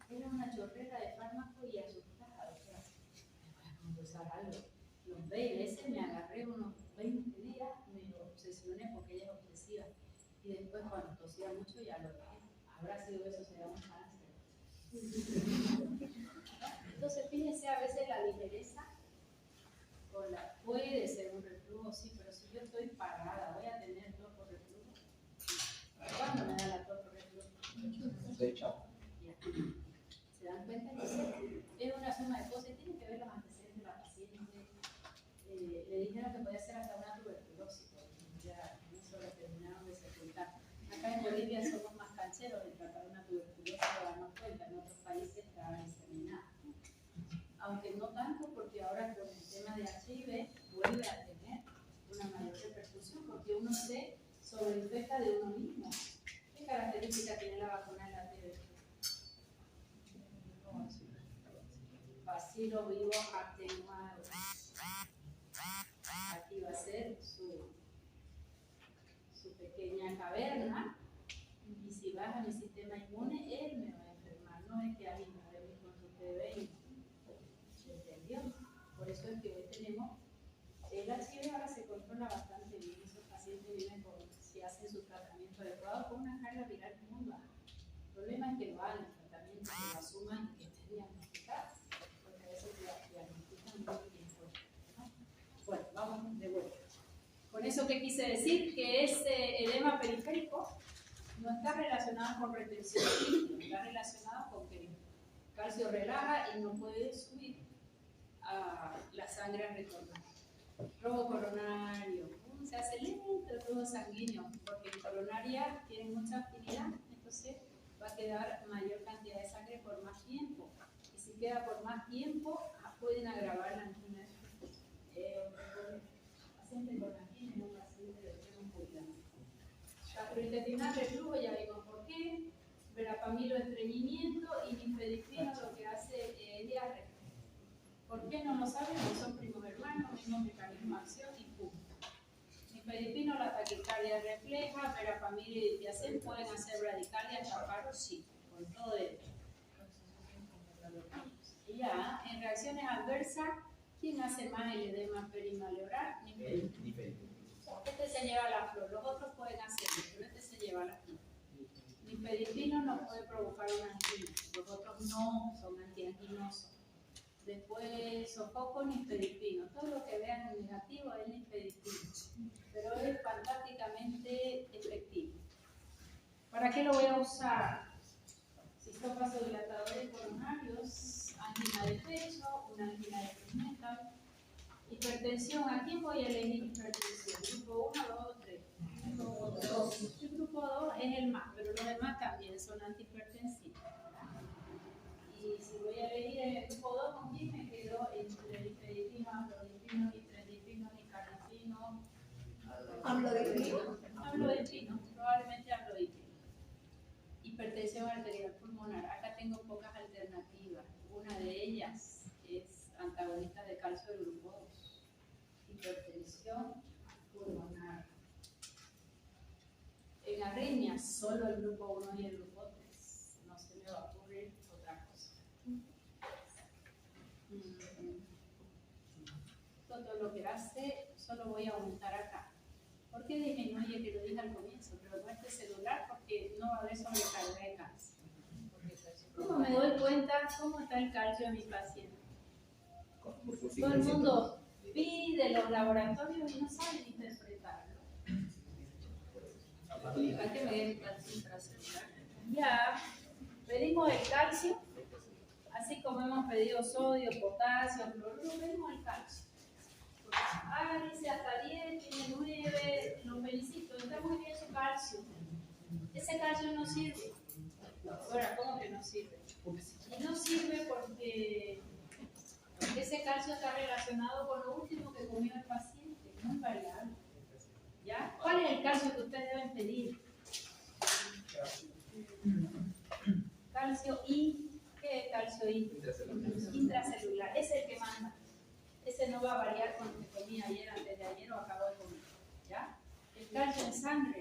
[SPEAKER 1] era una chorrera de fármaco y asustada, o sea, me voy a confesar algo. Los 20 veces me agarré unos 20 Habrá sido eso, será un cáncer. Entonces, fíjense a veces la ligereza, puede ser un reflujo, sí, pero si yo estoy parada, voy a tener tos por reflujo. ¿Cuándo me da la tos por reflujo?
[SPEAKER 6] De hecho.
[SPEAKER 1] ¿Se dan cuenta? Entonces, es una suma de cosas y tiene que ver los antecedentes de la paciente. Le dijeron que podía ser hasta una tuberculosis, ya eso lo terminaron de sepultar. Acá en Bolivia somos más cancheros de tratar una tuberculosis para darnos cuenta, en otros países está diseminada. Aunque no tanto, porque ahora con el tema de HIV vuelve a tener una mayor repercusión, porque uno se sobreinfecta de uno mismo. ¿Qué característica tiene la vacuna de la TB? Bacilo vivo atenuado. Aquí va a ser su pequeña caverna, y si baja mi sistema inmune, él me va a enfermar. No es que alguien me va a venir con su TB. ¿Entendió? Por eso es que hoy tenemos el HIV, ahora se controla bastante bien. Esos pacientes viven si hacen su tratamiento adecuado con una carga viral muy baja. El problema es que lo hagan, el tratamiento que lo asuman y que estén diagnosticados, porque a veces diagnostican muy bien. Bueno, vamos de vuelta. Con eso, ¿qué quise decir? Que ese edema periférico no está relacionado con retención líquida, está relacionado con que el calcio relaja y no puede subir a la sangre a retornar. Robo coronario, se hace lento el flujo sanguíneo, porque en coronaria tiene mucha actividad, entonces va a quedar mayor cantidad de sangre por más tiempo. Y si queda por más tiempo, pueden agravar la angina. Paciente con angina es un paciente de extremo cuidado. Gastrointestinal, reflujo, ya vimos por qué. Verapamilo, estreñimiento, y nifedipino lo que hace es diarrea. ¿Por qué no lo saben? Porque son primos hermanos, mismo mecanismo de acción y punto. Nifedipino, la taquicardia refleja, verapamilo y dipiacén pueden hacer bradicardia, chapar, sí, con todo esto. Ya, en reacciones adversas, ¿quién hace más el edema perimaleural? Nifedipino. Este se lleva la flor, los otros pueden hacerlo, pero este se lleva la flor. Nifedipino no puede provocar una angina, los otros no son antianginosos. Después sofoco, nifedipino. Todo lo que vean en negativo es nifedipino, pero es fantásticamente efectivo. ¿Para qué lo voy a usar? Si son vasodilatadores coronarios, angina de pecho, una angina de pigmenta, hipertensión. ¿A quién voy a elegir hipertensión? ¿Grupo 1, 2 o 3? Grupo 2. El grupo 2 es el más, pero los demás también son antihipertensivos. Y si voy a elegir el grupo 2, ¿con quién me quedo? Entre nifedipino, amlodipino, nitredipino, nicardipino. Amlodipino, probablemente amlodipino. Hipertensión arterial pulmonar. Acá tengo pocas alternativas. Una de ellas es antagonista de calcio del grupo 2. Hipertensión pulmonar. En arritmias, solo el grupo 1 y el grupo 3. No se me va a ocurrir otra cosa. Todo lo que hace, solo voy a aumentar acá. ¿Por qué disminuye? Que lo dije al comienzo, pero no este celular porque no va a haber sobrecarga de calcio. ¿Cómo me doy cuenta cómo está el calcio de mi paciente? Todo el mundo pide los laboratorios y no saben interpretarlo. Ya pedimos el calcio, así como hemos pedido sodio, potasio, cloruro, pedimos el calcio. Dice hasta 10, tiene 9, los felicito, está muy bien su calcio. Ese calcio no sirve. Ahora, ¿cómo que no sirve? Y no sirve porque ese calcio está relacionado con lo último que comió el paciente, muy variable. ¿Ya? ¿Cuál es el calcio que ustedes deben pedir? Calcio I. ¿Qué es calcio I? Intracelular. Es el que manda. Ese no va a variar con lo que comí ayer, antes de ayer o acabo de comer. ¿Ya? El calcio en sangre,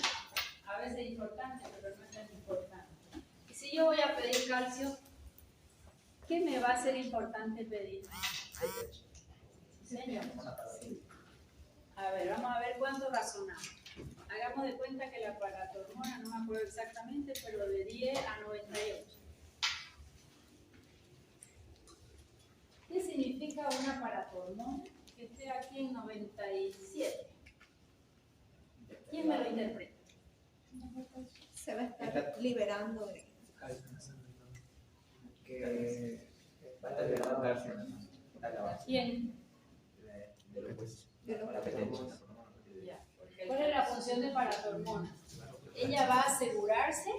[SPEAKER 1] a veces es importante, pero no es tan importante. Y si yo voy a pedir calcio, ¿qué me va a ser importante pedir? ¿Sí, señor? A ver, vamos a ver cuánto razonamos. Hagamos hagamos de cuenta que la paratormona, no me acuerdo exactamente, pero de 10 a 98. ¿Qué significa una paratormona? Que esté aquí en 97. ¿Quién me lo interpreta?
[SPEAKER 7] Se va a estar liberando de...
[SPEAKER 6] Que va a estar liberando calcio.
[SPEAKER 1] ¿Quién?
[SPEAKER 6] De los huesos.
[SPEAKER 7] de los
[SPEAKER 6] La apetencia.
[SPEAKER 1] Ya. ¿Cuál es la función de paratormona? Ella va a asegurarse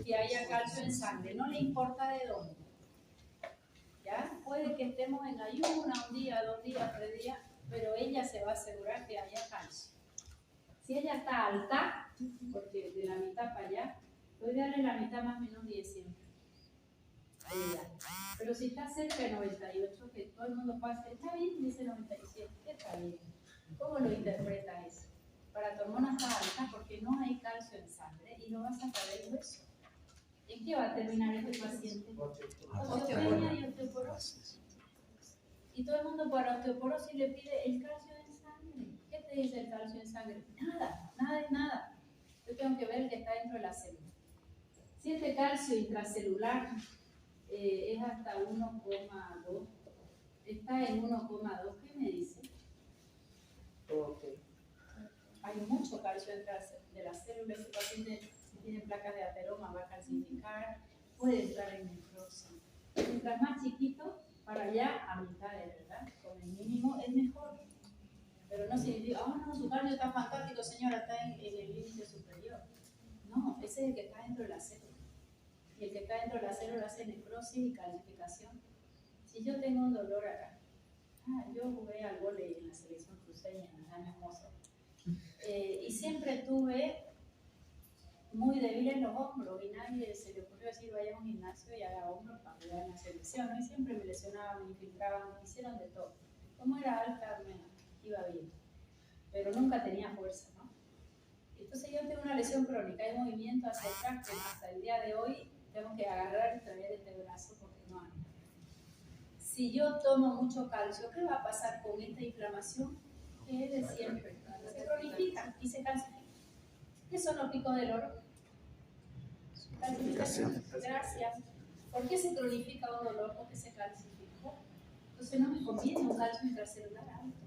[SPEAKER 1] que haya calcio en sangre, no le importa de dónde. ¿Ya? Puede que estemos en ayuno un día, 2 días, 3 días, pero ella se va a asegurar que haya calcio. Si ella está alta, porque de la mitad para allá, lo ideal es la mitad más o menos 10 siempre. Pero si está cerca de 98, que todo el mundo pasa, está bien, dice 97, está bien. ¿Cómo lo interpreta eso? Paratormona está alta porque no hay calcio en sangre y lo va a sacar del hueso. ¿En qué va a terminar este paciente? Osteopenia y osteoporosis. Y todo el mundo para osteoporosis le pide el calcio en sangre. ¿Qué te dice el calcio en sangre? Nada, nada es nada. Yo tengo que ver el que está dentro de la célula. Si este calcio intracelular es hasta 1,2, está en 1,2, ¿qué me dice? Hay mucho calcio dentro de la célula. Ese paciente, si tiene placas de ateroma, va a calcificar, puede entrar en necrosis. Mientras más chiquito, para allá a mitades, ¿verdad? Con el mínimo es mejor. Pero no significa, no, su cardio está fantástico, señora, está en el límite superior. No, ese es el que está dentro de la célula. Y el que está dentro de la célula hace necrosis y calcificación. Si yo tengo un dolor acá, yo jugué al vóley en la selección cruceña en los años mozos. Y siempre tuve muy débiles los hombros y nadie se le ocurrió decir vaya a un gimnasio y haga hombros para jugar en la selección. Y siempre me lesionaban, me infiltraban, me hicieron de todo. Como era alta, me iba bien, pero nunca tenía fuerza, ¿no? Entonces yo tengo una lesión crónica, hay movimiento hacia atrás que hasta el día de hoy tengo que agarrar y traer este brazo porque no hay. Si yo tomo mucho calcio, ¿qué va a pasar con esta inflamación? Que es de siempre. Se cronifica y se calcifica. ¿Qué son los picos del oro? Calcificación. Gracias. ¿Por qué se cronifica un dolor? Porque se calcificó. Entonces no me conviene un calcio intracelular alto.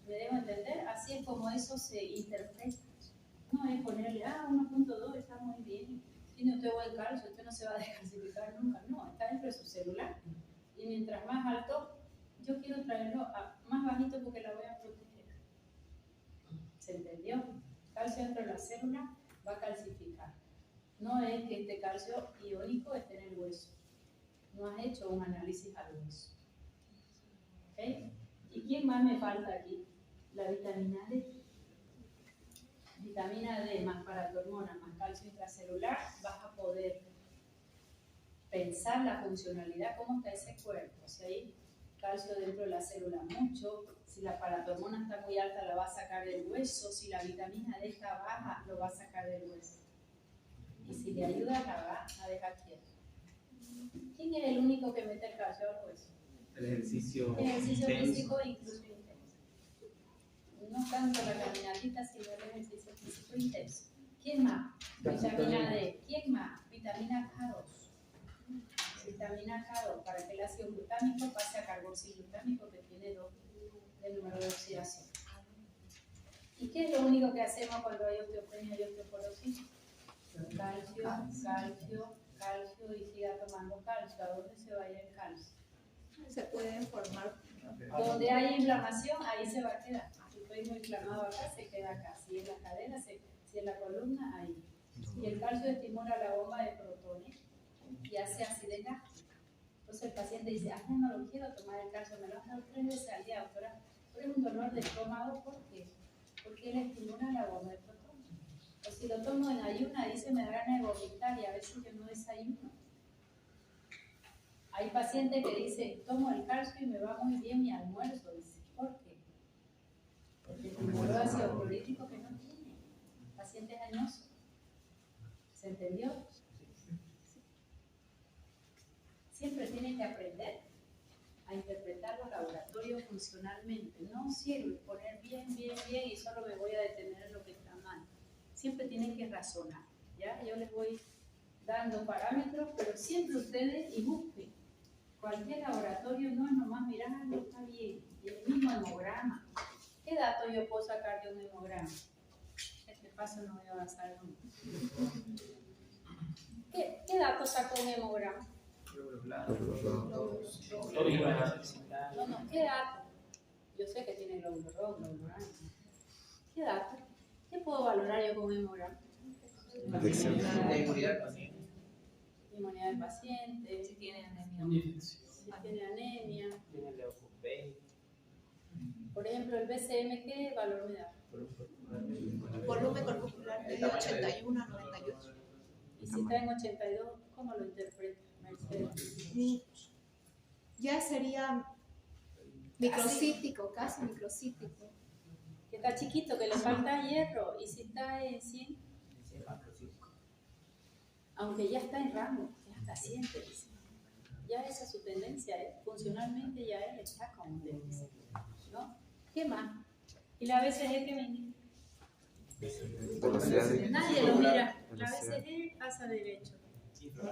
[SPEAKER 1] ¿Me debo entender? Así es como eso se interpreta. No es ponerle, 1.2 está muy bien. Tiene usted buen calcio, usted no se va a descalcificar nunca. No, está dentro de su celular. Y mientras más alto, yo quiero traerlo a más bajito porque la voy a proteger. ¿Se entendió? Calcio dentro de la célula va a calcificar. No es que este calcio iónico esté en el hueso. No has hecho un análisis al hueso. ¿Ok? ¿Y quién más me falta aquí? La vitamina D. Vitamina D más paratormona más calcio intracelular, vas a poder pensar la funcionalidad, cómo está ese cuerpo. Si hay calcio dentro de la célula mucho, si la paratormona está muy alta la va a sacar del hueso, si la vitamina D está baja lo va a sacar del hueso. Y si le ayuda la va a dejar quieto. ¿Quién es el único que mete el calcio al hueso?
[SPEAKER 6] El ejercicio
[SPEAKER 1] Físico incluso intenso. No tanto la caminatita, sino el ejercicio físico intenso. ¿Quién más? Vitamina D. ¿Quién más? Vitamina K2. Vitamina K2 para que el ácido glutámico pase a carboxiglutámico que tiene 2 del número de oxidación. ¿Y qué es lo único que hacemos cuando hay osteopenia y osteoporosis? Calcio, calcio, calcio y siga tomando calcio. ¿A dónde se va a ir el calcio?
[SPEAKER 7] Se pueden formar.
[SPEAKER 1] Donde hay inflamación, ahí se va a quedar. Si estoy muy inflamado acá, se queda acá. Si en la cadera, si en la columna, ahí. Y el calcio estimula la bomba de protones y hace acidez gástrica. Entonces el paciente dice, no lo quiero tomar el calcio, me lo han dado 3 veces al día, doctora. Pero es un dolor de estómago, ¿por qué? Porque él estimula la bomba de protones. O si lo tomo en ayuna, dice, me da ganas de vomitar y a veces yo no desayuno. Hay pacientes que dicen, tomo el calcio y me va muy bien mi almuerzo. Dice, ¿por qué? Porque estimuló ácido clorhídrico que no tiene. Paciente dañoso. ¿Se entendió? Siempre tienen que aprender a interpretar los laboratorios funcionalmente. No sirve poner bien y solo me voy a detener en lo que está mal. siempre tienen que razonar, ¿ya? Yo les voy dando parámetros, pero siempre ustedes y busquen. Cualquier laboratorio no es nomás mirarlo, está bien. Y el mismo hemograma. ¿Qué dato yo puedo sacar de un hemograma? Este paso no voy a avanzar nunca. ¿Qué dato saca un hemograma? No, ¿qué dato? Yo sé que tiene glóbulo rojo, glóbulo blanco. ¿Qué dato? ¿Qué puedo valorar yo con un hemograma?
[SPEAKER 6] La inmunidad del paciente.
[SPEAKER 1] Inmunidad del paciente,
[SPEAKER 2] Si tiene anemia.
[SPEAKER 1] si tiene anemia.
[SPEAKER 6] Tiene leucopenia.
[SPEAKER 1] Por ejemplo, el BCM, ¿qué valor me da?
[SPEAKER 7] Volumen corpuscular de 81 a 98.
[SPEAKER 1] Y si está en 82, ¿cómo lo interpreta Mercedes?
[SPEAKER 7] Ya sería microcítico, casi microcítico.
[SPEAKER 1] Que está chiquito, que le falta hierro. Y si está en 100, aunque ya está en rango, ya está 100, te dice. Ya esa es su tendencia, ¿eh? Funcionalmente ya él está como tendencia, ¿no? ¿Qué más? ¿Y la BCG qué me indica? Nadie lo mira. La BCG pasa derecho.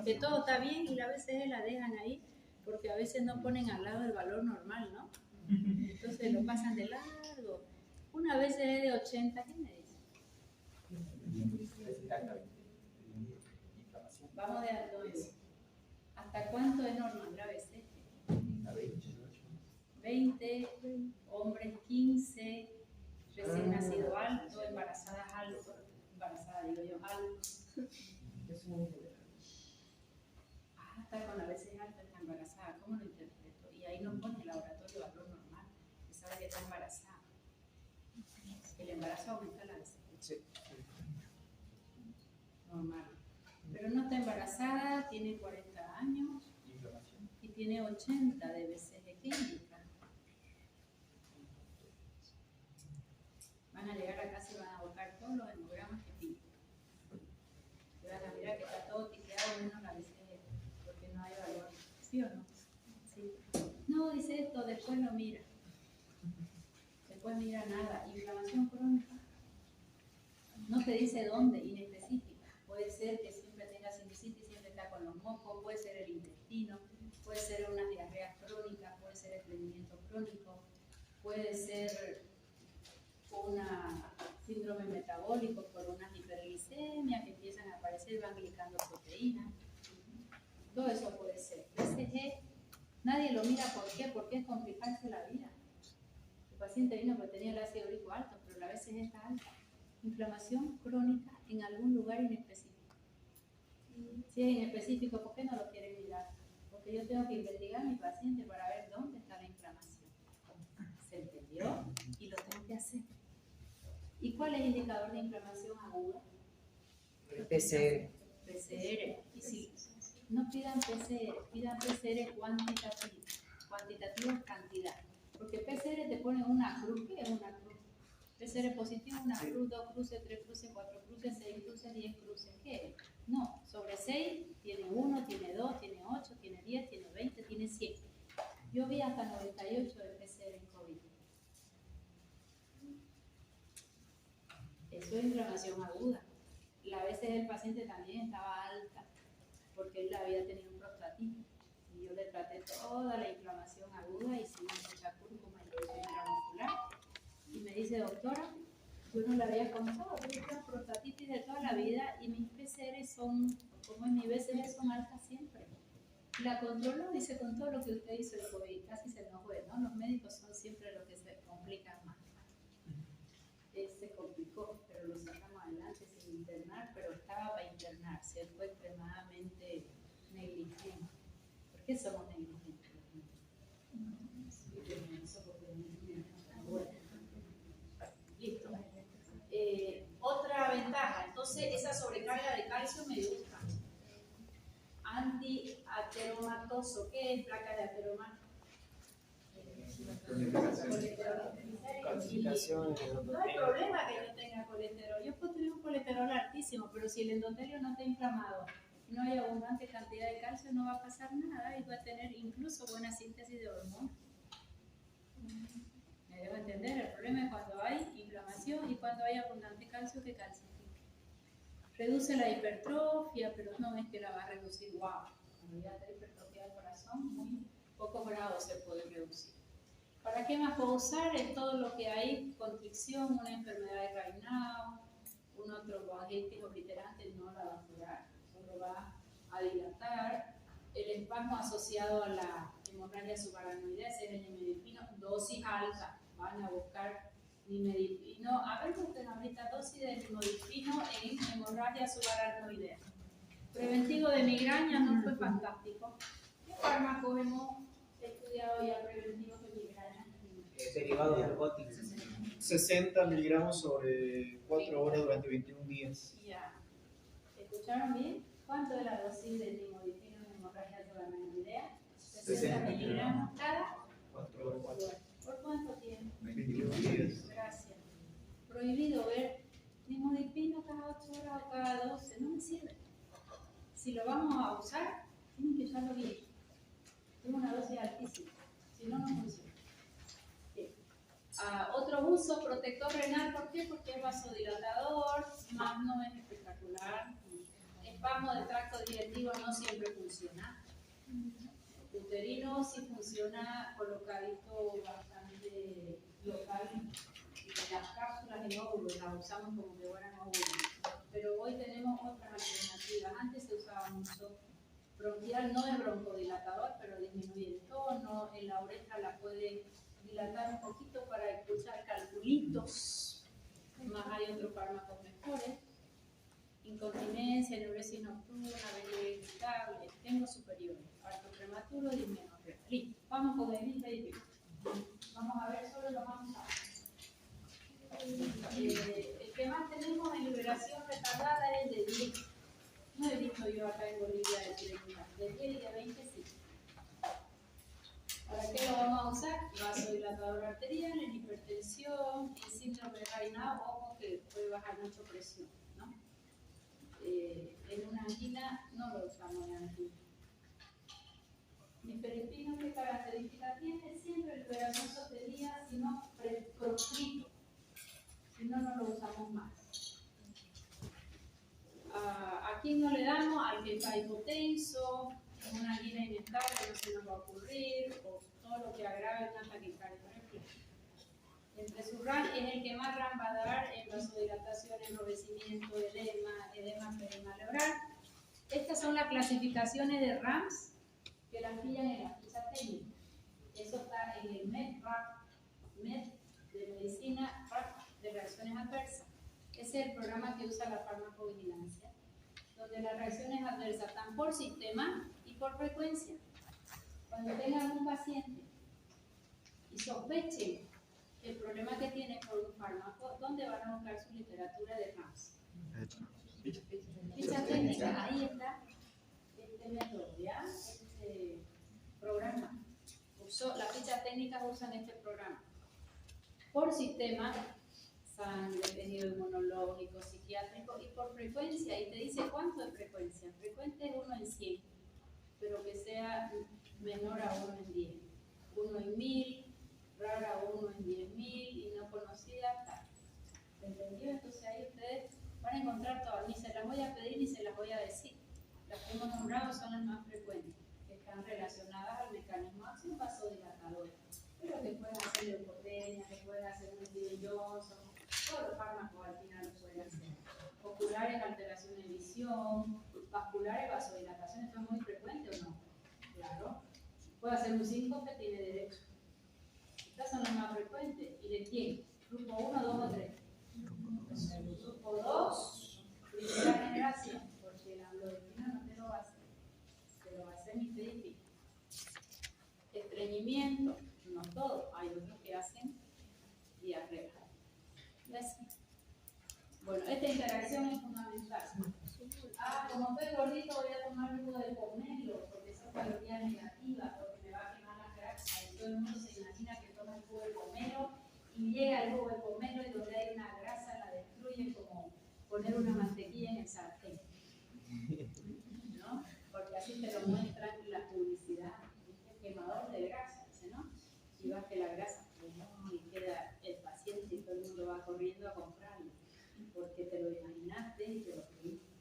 [SPEAKER 1] Que todo está bien y la BCG la dejan ahí porque a veces no ponen al lado el valor normal, ¿no? Entonces lo pasan de largo. Una BCG de 80, ¿qué me dice? Vamos de entonces. ¿Hasta cuánto es normal la BCG? 20, hombres 15, recién nacido alto, embarazadas alto, embarazada digo yo, alto. Está con la BCG alta, está embarazada, ¿cómo lo interpreto? Y ahí no pone el laboratorio valor normal, que sabe que está embarazada. El embarazo aumenta la BCG.
[SPEAKER 6] Sí.
[SPEAKER 1] Normal. Pero no está embarazada, tiene 40 años y tiene 80 de BCG. ¿Qué indica? Van a llegar a casa y van a buscar todos los hemogramas que piden. Y van a mirar que está todo tipeado menos la BCG, porque no hay valor. ¿Sí o no? Sí. No, dice esto, después lo mira. Después mira nada. Inflamación crónica. No te dice dónde, inespecífica. Puede ser que siempre tenga sinusitis, siempre está con los mocos, puede ser el intestino, puede ser unas diarreas crónicas, puede ser estreñimiento crónico, puede ser una síndrome metabólico por unas hiperglicemias que empiezan a aparecer, van glicando proteínas. Todo eso puede ser. BCG, nadie lo mira, ¿por qué? Porque es complicarse la vida. El paciente vino porque tenía el ácido úrico alto, pero la BCG está alta. Inflamación crónica en algún lugar inespecífico. Si es inespecífico, ¿por qué no lo quieren mirar? Porque yo tengo que investigar a mi paciente para ver dónde está la inflamación. ¿Se entendió? Y lo tengo que hacer. ¿Y cuál es el indicador de inflamación aguda?
[SPEAKER 2] PCR.
[SPEAKER 1] PCR. Y si no pidan PCR, pidan PCR cuantitativo. Cuantitativo es cantidad. Porque PCR te pone una cruz. ¿Qué es una cruz? PCR positivo, una cruz, 2 cruces, 3 cruces, 4 cruces, 6 cruces, 10 cruces. ¿Qué? No, sobre 6 tiene 1, tiene 2, tiene 8, tiene 10, tiene 20, tiene 100. Yo vi hasta 98 de PCR en COVID. Eso es inflamación aguda. A veces el paciente también estaba alta porque él había tenido un prostatitis. Y yo le traté toda la inflamación aguda y sin mucha cúrcuma y intramuscular. Y me dice, doctora, yo no le había contado, yo tengo prostatitis de toda la vida y mis PCR son, como en mi BCG, son altas siempre. La controló, dice, con todo lo que usted hizo el COVID, casi se nos fue, ¿no? Los médicos son siempre los que se complican más. Se complicó, pero lo sacamos adelante sin internar, pero estaba para internarse, él fue extremadamente negligente. ¿Por qué somos negligentes? Listo. Otra ventaja, entonces esa sobrecarga de calcio me gusta. Antiateromatoso, ¿qué es placa de ateroma?
[SPEAKER 6] Calcificación.
[SPEAKER 1] No hay problema que yo tenga colesterol. Yo puedo tener un colesterol altísimo, pero si el endotelio no está inflamado, no hay abundante cantidad de calcio, no va a pasar nada y va a tener incluso buena síntesis de hormonas. Me debo entender, el problema es cuando hay inflamación y cuando hay abundante calcio que calcifica. Reduce la hipertrofia, pero no es que la va a reducir, wow. Cuando ya está hipertrofia del corazón, muy pocos grados se puede reducir. ¿Para qué más puedo usar? Es todo lo que hay, constricción, una enfermedad de Raynaud, una tromboangitis obliterante no la va a curar, solo va a dilatar. El espasmo asociado a la hemorragia subaracnoidea es el nimedipino, dosis alta, van a buscar nimedipino. A ver, busquen ahorita dosis de nimedipino en hemorragia subaracnoidea. Preventivo de migraña no fue fantástico. ¿Qué fármacos hemos estudiado ya preventivos de migraña?
[SPEAKER 6] Derivados narcóticos.
[SPEAKER 8] 60 miligramos sobre 4 horas durante 21 días.
[SPEAKER 1] Ya. ¿Escucharon bien? ¿Cuánto es la dosis de nimodipino en hemorragia subaracnoidea? 60 miligramos cada
[SPEAKER 8] 4 horas.
[SPEAKER 1] ¿Por cuánto tiempo?
[SPEAKER 8] 21 días.
[SPEAKER 1] Gracias. Prohibido ver nimodipino cada 8 horas o cada 12, no me sirve. Si lo vamos a usar, tienen que usarlo bien. Es una dosis altísima, si no, no funciona. Otro uso, protector renal, ¿por qué? Porque es vasodilatador, más no es espectacular. Espasmo del tracto digestivo no siempre funciona. Uterino sí funciona colocadito bastante local. Las cápsulas en óvulos las usamos como que fueran óvulos. Pero hoy tenemos otras alternativas. Antes se usaba mucho bronquial, no es broncodilatador, pero disminuye el tono. En la oreja la puede dilatar un poquito para expulsar calculitos. Más hay otros fármacos mejores. Incontinencia, enuresis nocturna, vejiga irritable, tengo superiores, parto prematuro, dismenorrea. Listo, vamos con el IPIP. Vamos a ver solo lo más usado. El que más tenemos en liberación retardada es el de 10. No he visto yo acá en Bolivia de 30, de 10 y de 20 sí. ¿Para qué lo vamos a usar? Vasodilatador arterial, en hipertensión, en síndrome de Raynaud, ojo que puede bajar mucho presión, ¿no? En una angina no lo usamos en angina. Nifedipino, ¿qué característica tiene? Siempre liberación sostenida, sino proscrito. Si no, no lo usamos más. ¿A quién no le damos? Al que está hipotenso, en una angina inestable no se nos va a ocurrir, o todo lo que agrave una taquicardia. Entre su RAM es el que más RAM va a dar en vasodilatación, enrojecimiento, edema perimalebral. Estas son las clasificaciones de RAMs que las pillan en la ficha técnica. Eso está en el MED de medicina, de reacciones adversas. Ese es el programa que usa la farmacovigilancia, donde las reacciones adversas están por sistema y por frecuencia. Cuando tengan un paciente y sospechen el problema que tiene por un fármaco, ¿dónde van a buscar su literatura de RAMS? Ficha técnica, ahí está este método, ¿ya? Este programa. Las fichas técnicas usan este programa. Por sistema, sangre, tejido inmunológico, psiquiátrico y por frecuencia. Y te dice cuánto es frecuencia. Frecuente es 1 en 100, pero que sea menor a 1 en 10. 1 en 1000. Rara 1 en 10.000 y no conocida tal. ¿Entendió? Entonces ahí ustedes van a encontrar todas, ni se las voy a pedir ni se las voy a decir. Las que hemos nombrado son las más frecuentes, que están relacionadas al mecanismo de acción vasodilatador, pero que pueden hacer leucopenia, que pueden hacer un Steven-Johnson, todos los fármacos al final lo pueden hacer. Oculares, alteración de visión, vasculares, vasodilatación, ¿esto es muy frecuente o no? Claro. Puede hacer un síncope, tiene derecho. Estas son las más frecuentes. ¿Y de quién? ¿Grupo 1, 2 o 3? Grupo 2, primera generación, porque la amlodipina no te lo va a hacer. Te lo va a hacer nifedipina. Estreñimiento, no todo. Hay otros que hacen diarrea. ¿Ves? Bueno, esta interacción es fundamental. Como estoy gordito, voy a tomar jugo de pomelo, porque son calorías negativas, porque me va a quemar la grasa. Y todo el mundo se imagina que toma el jugo de pomelo y llega el jugo de pomelo y donde hay una grasa la destruye como poner una mantequilla en el sartén. ¿No? Porque así te lo muestran en la publicidad. ¿Viste? Quemador de grasa, ¿no? Y vas que la grasa y queda el paciente y todo el mundo va corriendo a comprarlo. Porque te lo imaginaste y te lo creíste.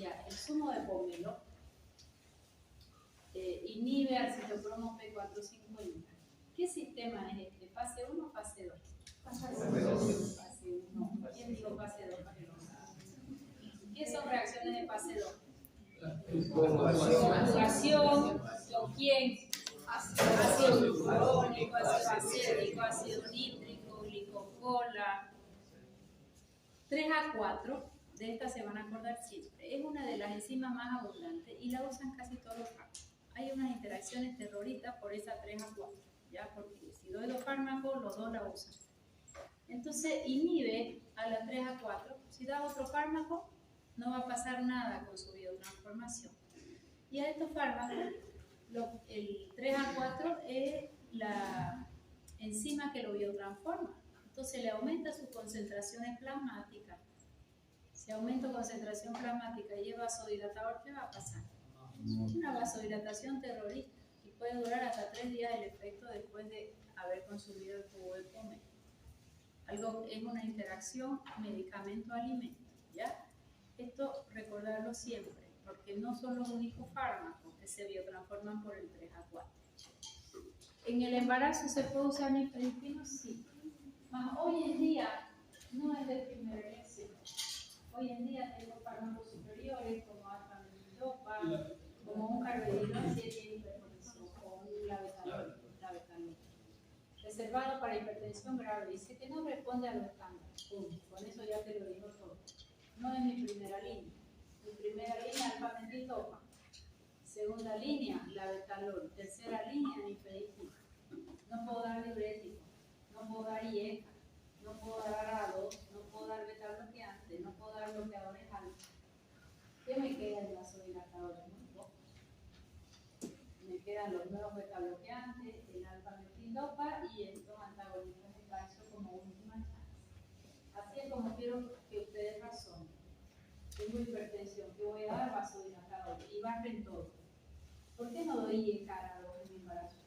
[SPEAKER 1] Ya, el zumo de pomelo inhibe al citocromo P450. ¿Qué sistema es este? ¿Fase 1 o fase 2? Fase 1. ¿Quién dijo fase 2 para que lo sepa? ¿Qué son reacciones de fase 2? Conjugación, ¿con quién? Ácido glucurónico, ácido acético, ácido nítrico, glicocola. 3A4, de esta se van a acordar siempre, es una de las enzimas más abundantes y la usan casi todos los fármacos. Hay unas interacciones terroristas por esa 3A4, ¿ya? Porque si doy dos fármacos, los dos la usan. Entonces inhibe a la 3A4, si da otro fármaco, no va a pasar nada con su biotransformación. Y a estos fármacos, el 3A4 es la enzima que lo biotransforma. Entonces le aumenta su concentración plasmática. Si aumento concentración plasmática y es vasodilatador, ¿qué va a pasar? Una vasodilatación terrorista y puede durar hasta 3 días el efecto después de haber consumido el jugo de pomelo. Algo es una interacción medicamento-alimento, ¿ya? Esto recordarlo siempre, porque no son los únicos fármacos que se biotransforman por el 3A4. ¿En el embarazo se puede usar nifedipino? Sí. Más hoy en día no es de primera elección. Hoy en día tengo fármacos superiores como alfa-metidopa, como un carvedilo de 7 hipertensión o un labetalol, reservado para hipertensión grave. Dice que no responde a los estándares. Con eso ya te lo digo todo. No es mi primera línea. Mi primera línea, alfa-metidopa. Segunda línea, labetalol. Tercera línea, nifedipino. No puedo dar diurético, no puedo dar IECA, no puedo dar ARA2, no puedo dar beta-bloqueante, no puedo dar bloqueadores alfa. ¿Qué me queda en vasodilatadores? Muy poco. Me quedan los nuevos beta-bloqueantes, el alfa-metidopa y estos antagonistas de calcio como última chance. Así es como quiero que ustedes razonen. Tengo hipertensión, ¿qué voy a dar? Vasodilatadores y barren todo. ¿Por qué no doy IECA ARA2 en mi embarazo?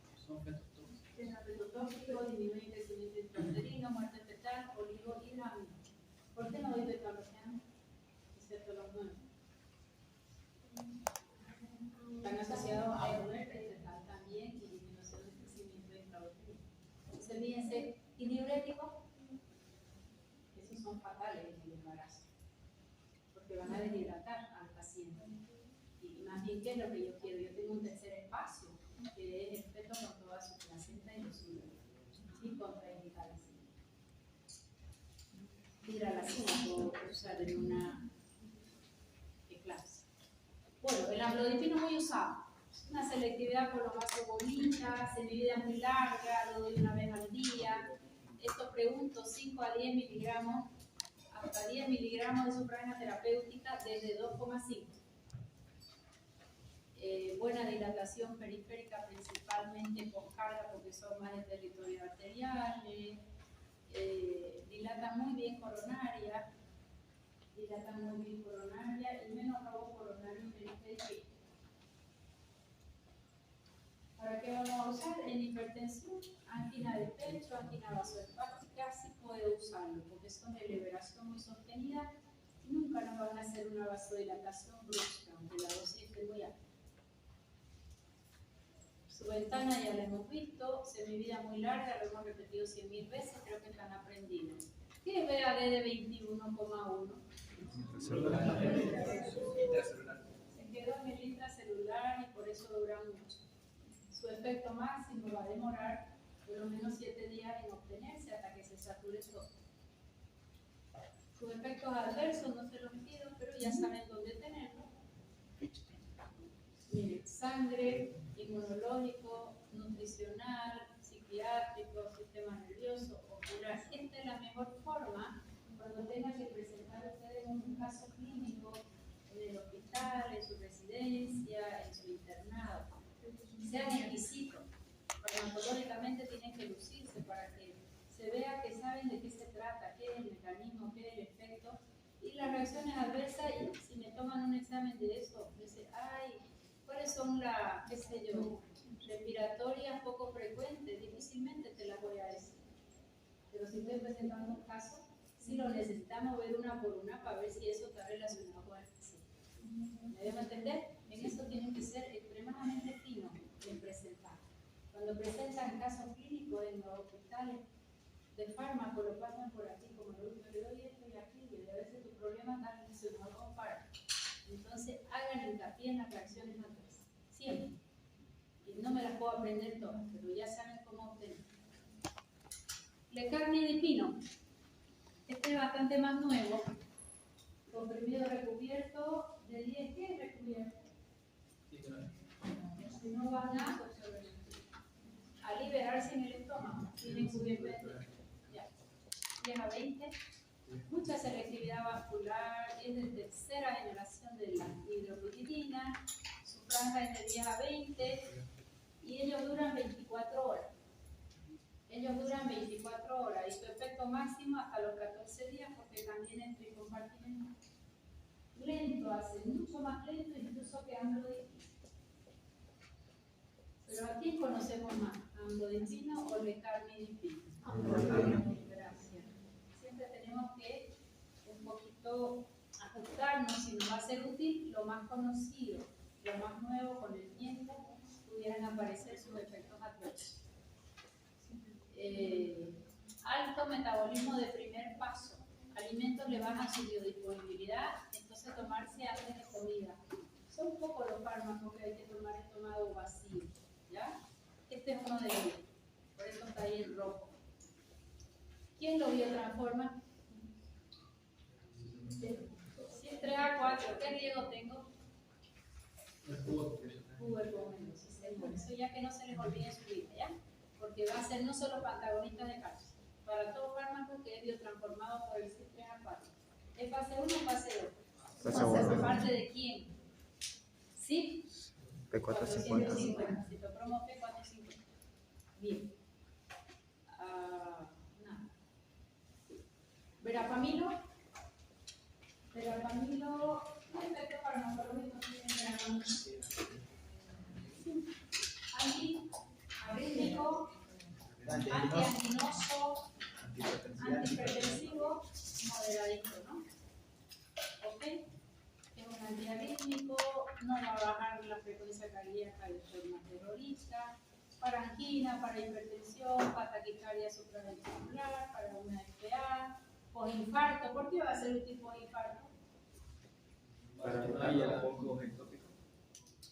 [SPEAKER 1] Fenototóxico, disminuye el crecimiento intrauterino, muerte fetal, oligohidramina. ¿Por qué no doy beta-bloqueante? Excepto los nuevos. Están asociados a muerte fetal también y disminución del crecimiento intrauterino. Entonces, fíjense, ¿y diuréticos? Esos son fatales en el embarazo, porque van a deshidratar al paciente. Y más bien, ¿qué es lo que yo quiero? Yo tengo un tercer espacio, que es el feto con toda su placenta y los úteros, y contraindicar la cima. Hidralacina puedo usar en una eclampsia. Bueno, el amlodipino muy usado. Una selectividad por los vasos bonitas, semivida muy larga, lo doy una vez al día. Esto pregunto, 5 a 10 miligramos, hasta 10 miligramos de sufragina terapéutica desde 2,5. Buena dilatación periférica, principalmente con carga, porque son más de territorio arterial. Dilata muy bien coronaria, y menos robo coronario periférico. ¿Para qué vamos a usar? En hipertensión, angina de pecho, angina vasohepática, sí puede usarlo, porque son de liberación muy sostenida y nunca nos van a hacer una vasodilatación brusca, aunque la dosis esté muy alta. Su ventana ya la hemos visto, semivida muy larga, lo hemos repetido 100.000 veces, creo que están aprendidos. ¿Qué es VAD de 21,1? Se quedó en el intracelular y por eso dura mucho. Su efecto máximo va a demorar por lo menos 7 días en obtenerse hasta que se sature todo. Sus efectos adversos no se los pido, pero ya saben dónde tenerlo. Miren, sangre, inmunológico, nutricional, psiquiátrico, sistema nervioso, ocular. Esta es la mejor forma cuando tengan que presentar ustedes un caso clínico en el hospital, en su residencia, en su internado. Sean exquisitos. Farmacológicamente tienen que lucirse para que se vea que saben de qué se trata, qué es el mecanismo, qué es el efecto. Y las reacciones adversas, y si me toman un examen de eso, dicen, ay, ¿cuáles son las, qué sé yo, respiratorias poco frecuentes? Difícilmente te las voy a decir. Pero si estoy presentando un caso, sí lo necesitamos ver una por una para ver si eso está relacionado con el paciente. de fármaco lo pasan por aquí, como lo último que doy esto y aquí, y a veces tu problema está relacionado con fármaco. Entonces, hagan hincapié en las reacciones adversas, siempre. Y no me las puedo aprender todas, pero ya saben cómo obtener. Lecarnidipino. Este es bastante más nuevo. Comprimido recubierto de 10. ¿Qué es recubierto? Si no van a liberarse en el estómago, tienen cubierto de 10 a 20. Mucha selectividad vascular, es de tercera generación de la hidropiridina, su franja es de 10 a 20 y ellos duran 24 horas. Ellos duran 24 horas y su efecto máximo hasta los 14 días porque también es tricompartimental. Lento, hace mucho más lento incluso que amlodipino. Pero ¿a quién conocemos más? ¿Amlodipino o lecarnidipino? Gracias. Siempre tenemos que un poquito ajustarnos si nos va a ser útil lo más conocido, lo más nuevo con el tiempo pudieran aparecer sus efectos adversos. Alto metabolismo de primer paso. Alimentos le bajan su biodisponibilidad, entonces tomarse antes de comida. Son pocos los fármacos que hay que tomar estómago vacío, ¿ya? Este es uno de ellos, por eso está ahí en rojo. ¿Quién lo biotransforma? Si es 3 a 4, ¿qué riesgo tengo? Pubercómeno, sí, señor. Eso ya que no se les olvide en su vida, ¿ya? Porque va a ser no solo para antagonistas de calcio, para todo fármaco que es biotransformado por el CIS3A4. ¿Es fase 1 o fase 2? ¿Por parte de quién? ¿Sí? P450. Citopromo P450. Bien. Nada. Verapamilo. Verapamilo. ¿Qué efecto farmacológico tiene verapamilo? Antiarrítmico, antianginoso, antihipertensivo, moderadito, ¿no? ¿Ok? Es un antiarrítmico, no va a bajar la frecuencia cardíaca de forma terrorista, para angina, para hipertensión, para taquicardia supraventricular, para una FA, postinfarto. ¿Por qué va a ser útil postinfarto?
[SPEAKER 8] Para que haya poco ectópico.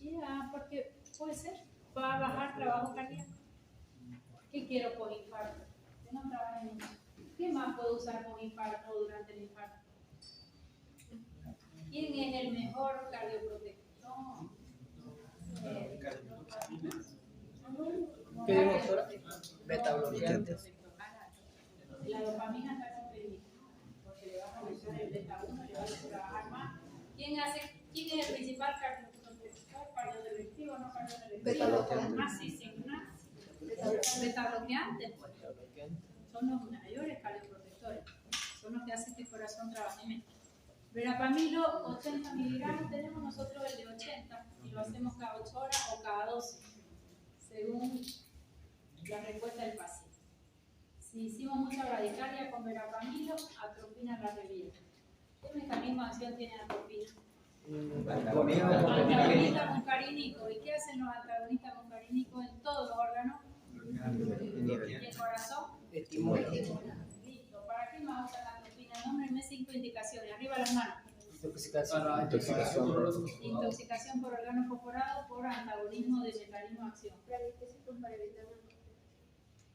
[SPEAKER 1] Ya, porque puede ser, va a bajar trabajo cardíaco. ¿Qué quiero postinfarto? Que no trabaje mucho. ¿Qué más puedo usar postinfarto durante el infarto? ¿Quién es el mejor cardioprotector?
[SPEAKER 2] ¿Qué digo, doctora? Beta-bloqueantes.
[SPEAKER 1] La dopamina está contraindicada porque le va a aumentar el beta-1, le va a hacer trabajar más. ¿Quién es el principal cardioprotector? ¿Cardiodelectivo o no cardiodelectivo?
[SPEAKER 7] Beta-bloqueante.
[SPEAKER 1] Ah, sí, sí, beta-bloqueantes, pues. Son los mayores cardioprotectores. Son los que hacen que el corazón trabaje mejor. Verapamilo, 80 miligramos, tenemos nosotros el de 80 y lo hacemos cada 8 horas o cada 12, según la respuesta del paciente. Si hicimos mucha bradicardia con verapamilo, atropina la revía. ¿Qué mecanismo de acción tiene atropina? Antagonista muscarínico. ¿Y qué hacen los antagonistas muscarínicos en todos los órganos? ¿Y el corazón?
[SPEAKER 2] Estimula.
[SPEAKER 1] Listo. ¿Para qué más usa la atropina? Nómbrenme 5 indicaciones. Arriba las manos. Intoxicación por órgano fosforado por antagonismo de mecanismo de acción.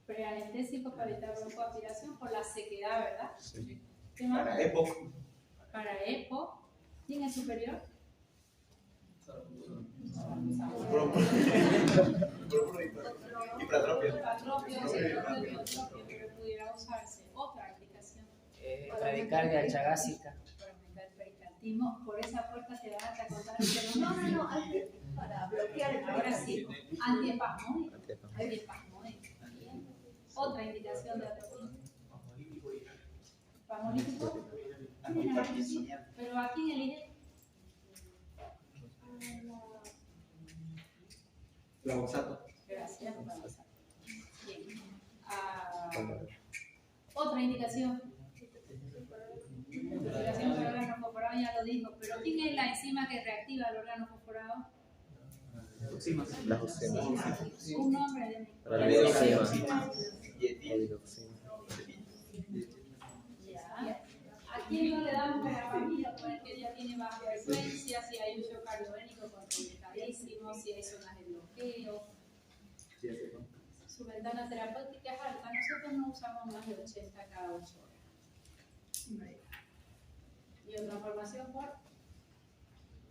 [SPEAKER 1] Preanestésico para evitar broncoaspiración por la sequedad, ¿verdad?
[SPEAKER 8] Sí.
[SPEAKER 1] ¿Qué más?
[SPEAKER 8] Para EPO.
[SPEAKER 1] Para EPO. ¿Quién es superior? Hipratropio, pero pudiera usarse otra aplicación.
[SPEAKER 2] Bradicardia chagásica.
[SPEAKER 1] Para aumentar el pericardismo, por esa puerta te vas a contar el tema. No,
[SPEAKER 7] para bloquear el
[SPEAKER 1] ahora sí. Antiespasmódico. Antiespasmódico. Otra indicación de atropina. Espasmolítico. Pero aquí en el IDE.
[SPEAKER 8] Flavoxato.
[SPEAKER 1] Gracias. Bien. Otra indicación. Intoxicación por órgano fosforado, ya lo dijo. Pero ¿quién es la enzima que reactiva el órgano fosforado?
[SPEAKER 9] Las oxinas.
[SPEAKER 1] Un nombre de
[SPEAKER 9] Para la
[SPEAKER 1] quién no le damos verapamil? Porque ya tiene baja frecuencia, si hay uso cardiogénico contraindicadísimo, si hay zonas de bloqueo. Su ventana terapéutica es alta. Nosotros no usamos más de 80 cada 8 horas. ¿Y otra información por?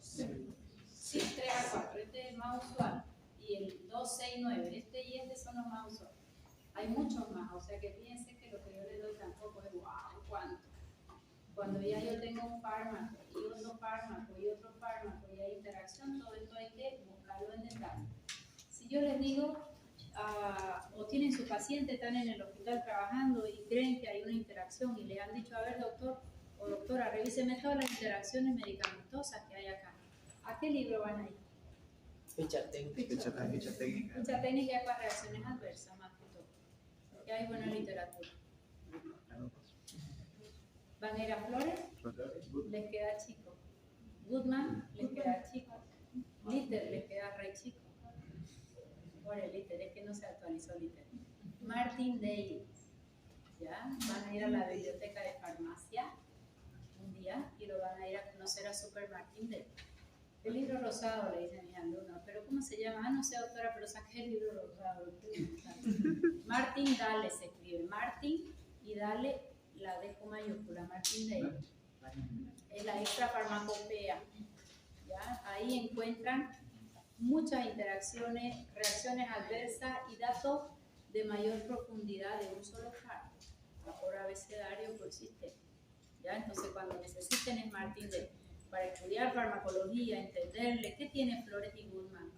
[SPEAKER 1] Sí, 3 a 4. Este es el más usual. Y el 2, 6, 9. Este y este son los más usuales. Hay muchos más. O sea que piensen que lo que yo les doy tampoco es wow, ¿cuánto? Cuando ya yo tengo un fármaco y otro fármaco y otro fármaco y hay interacción, todo esto hay que buscarlo en detalle. Si yo les digo, o tienen su paciente, están en el hospital trabajando y creen que hay una interacción y le han dicho, a ver doctor o doctora, revíseme todas las interacciones medicamentosas que hay acá. ¿A qué libro van a ir?
[SPEAKER 2] Ficha técnica.
[SPEAKER 8] Ficha técnica.
[SPEAKER 1] Ficha técnica es para reacciones adversas más que todo, porque hay buena literatura. Van a ir a Flores, les queda chico. Goodman, les queda chico. Litter, les queda re chico. Por el Litter, es que no se actualizó Litter. Martindale, ¿ya? Van a ir a la biblioteca de farmacia un día y lo van a ir a conocer a Super Martindale. El libro rosado, le dicen mis alumnos, pero ¿cómo se llama? Ah, no sé, doctora, pero saqué el libro rosado. Martindale se escribe, Martin y Dale la D con mayúscula, Martindale. Es la extra farmacopea. ¿Ya? Ahí encuentran muchas interacciones, reacciones adversas y datos de mayor profundidad de un solo fármaco, por abecedario por sistema. ¿Ya? Entonces, cuando necesiten es Martindale para estudiar farmacología, entenderle qué tiene Flores y Goodman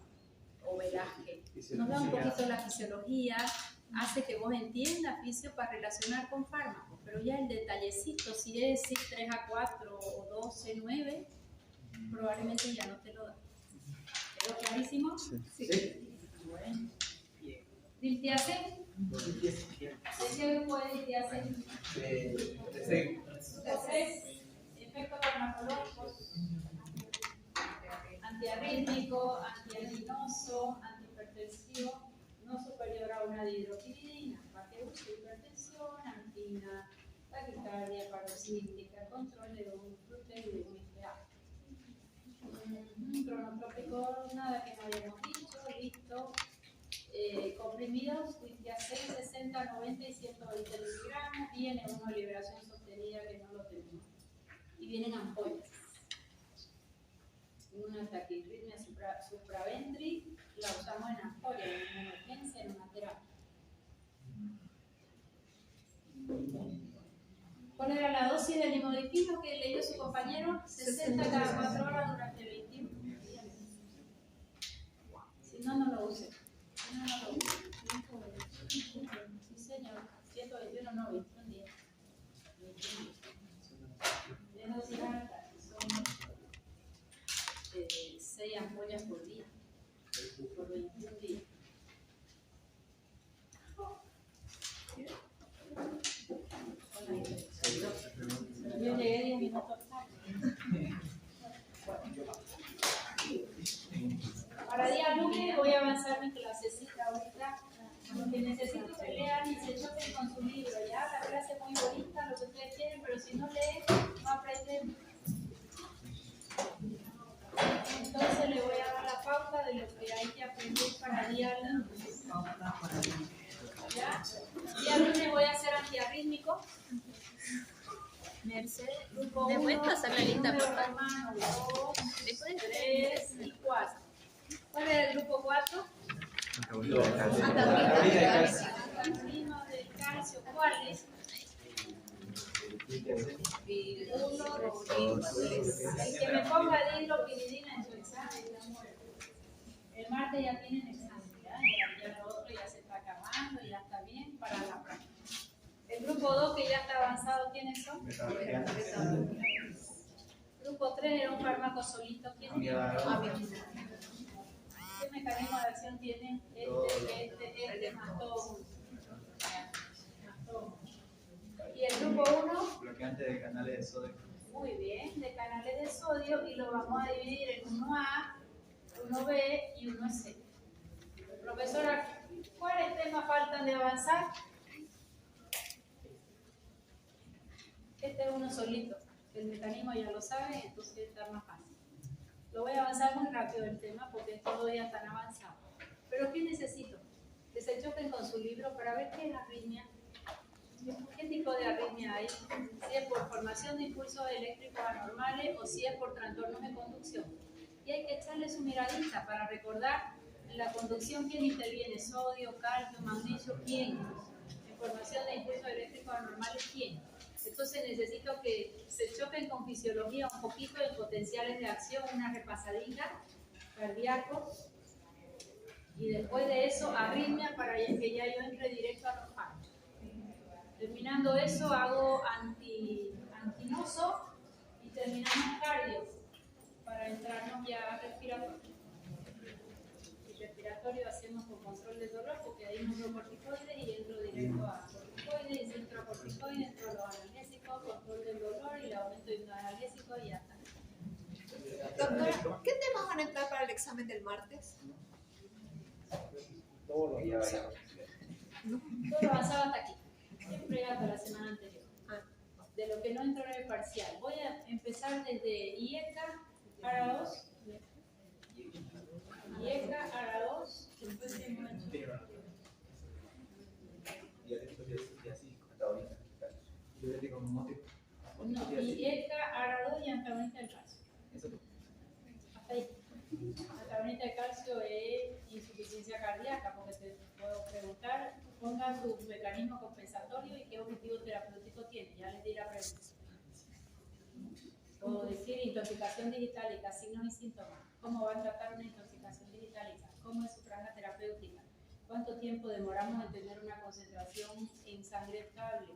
[SPEAKER 1] o Velázquez. Nos da un poquito la fisiología, hace que vos entiendas fisio para relacionar con fármacos, pero ya el detallecito, si es 3 a 4 o 12, 9, probablemente ya no te lo da. ¿Quedó clarísimo?
[SPEAKER 2] Sí.
[SPEAKER 1] Bueno. ¿Diltiazem? ¿De qué grupo es Diltiazem? Efectos farmacológicos, antiarrítmico, antiarritminoso, antihipertensivo, no superior a una dihidropiridina, para que use hipertensión, angina, taquicardia, paroxística, control de un gluten y de un IgA. Cronotrópico, nada que no hayamos dicho, listo. Comprimidos, Diltiazem 60, 90 y 120 miligramos, viene una liberación sostenida que no lo tenemos. Y vienen ampollas. Una taquirritmia supraventri la usamos en ampolla, en una emergencia, en una terapia. ¿Cuál era la dosis del limodipino que leyó su compañero? 60 cada 4 horas durante 21 días. Si no, no lo use. Si no, no lo use. Sí, señor. 121 no, 21 días. 21 días. Son 6 ampollas por día, por 21 días. Yo llegué 10 minutos tarde. Para día lunes voy a avanzar mi clasecita ahorita, porque necesito que lean y se choquen con su libro, ¿ya? La clase es muy bonita, lo que ustedes quieren, pero si no leen, no aprenden. Entonces le voy a dar la pauta de lo que hay que aprender para día lunes. ¿Ya? Día lunes voy a hacer antiarrítmico. Mercedes, grupo 1,
[SPEAKER 3] ¿Me puedes pasar la lista, por favor?
[SPEAKER 1] hermano, 2, 3 y 4. ¿Cuál es el grupo 4? Antagonista del calcio. ¿Cuál es? 1, 2, 3. El que me ponga dihidropiridina en su examen, el martes ya tienen examen, ya lo otro ya se está acabando, ya está bien para la práctica. El grupo 2 que ya está avanzado, ¿quiénes son? Grupo 3 era un fármaco solito, ¿quién es? ¿Qué mecanismo de acción tiene? Este, más todo. Y el grupo 1,
[SPEAKER 8] Bloqueante de canales de sodio.
[SPEAKER 1] muy bien, de canales de sodio, y lo vamos a dividir en 1A, 1B y 1C. Profesora, ¿cuáles temas faltan de avanzar? Este es uno solito. El mecanismo ya lo saben, entonces está más fácil. Lo voy a avanzar muy rápido el tema porque todavía están avanzados. Pero ¿qué necesito? Que se choquen con su libro para ver qué es arritmia. ¿Qué tipo de arritmia hay? Si es por formación de impulsos eléctricos anormales o si es por trastornos de conducción. Y hay que echarle su miradita para recordar en la conducción quién interviene, sodio, calcio, magnesio, quién. En formación de impulsos eléctricos anormales, quién. Entonces necesito que se choquen con fisiología un poquito en potenciales de acción, una repasadita, cardíacos. Y después de eso, arritmia para que ya yo entre directo a los fallos. Terminando eso, hago antinoso y terminamos cardio para entrarnos ya a respiratorio. Y respiratorio hacemos con control del dolor porque ahí no veo corticoides y entro directo a corticoides y entro a corticoides, entro a los analgésicos, control del dolor y el aumento de los analgésicos y ya está.
[SPEAKER 7] Doctora, ¿qué temas van a entrar para el examen del martes?
[SPEAKER 8] Todo lo avanzado.
[SPEAKER 1] Todo lo avanzado hasta aquí. Siempre hasta la semana anterior. De lo que no entró en el parcial. Voy a empezar desde IECA, ARA 2. IECA, ARA 2. Después hemos hecho. No, IECA, ARA 2 y antagonista del calcio. Hasta ahí. Antagonista de calcio es insuficiencia cardíaca, porque te puedo preguntar, ponga su mecanismo compensatorio y qué objetivo terapéutico tiene. Ya les di la pregunta. O decir intoxicación digitálica, signos y síntomas. ¿Cómo va a tratar una intoxicación digitálica? ¿Cómo es su franja terapéutica? ¿Cuánto tiempo demoramos en tener una concentración en sangre estable?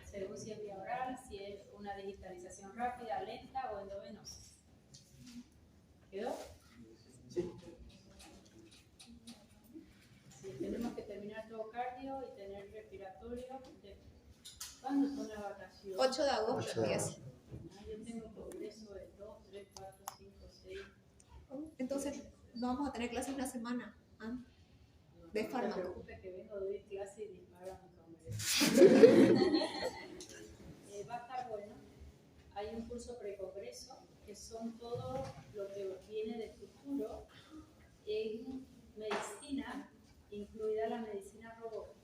[SPEAKER 1] Según si es vía oral, si es una digitalización rápida, lenta o endovenosa. ¿Quedó?
[SPEAKER 8] Sí.
[SPEAKER 1] Sí, tenemos que terminar todo cardio y tener respiratorio. ¿Cuándo son las vacaciones?
[SPEAKER 7] 8 de agosto empieza.
[SPEAKER 1] Yo tengo progreso de 2, 3, 4, 5, 6.
[SPEAKER 7] Entonces, no vamos a tener clases una semana de
[SPEAKER 1] No te
[SPEAKER 7] fármaco.
[SPEAKER 1] preocupes que vengo de clase y disparo mi congreso. Va a estar bueno. Hay un curso precongreso que son todo lo que viene de futuro en medicina, incluida la medicina robótica.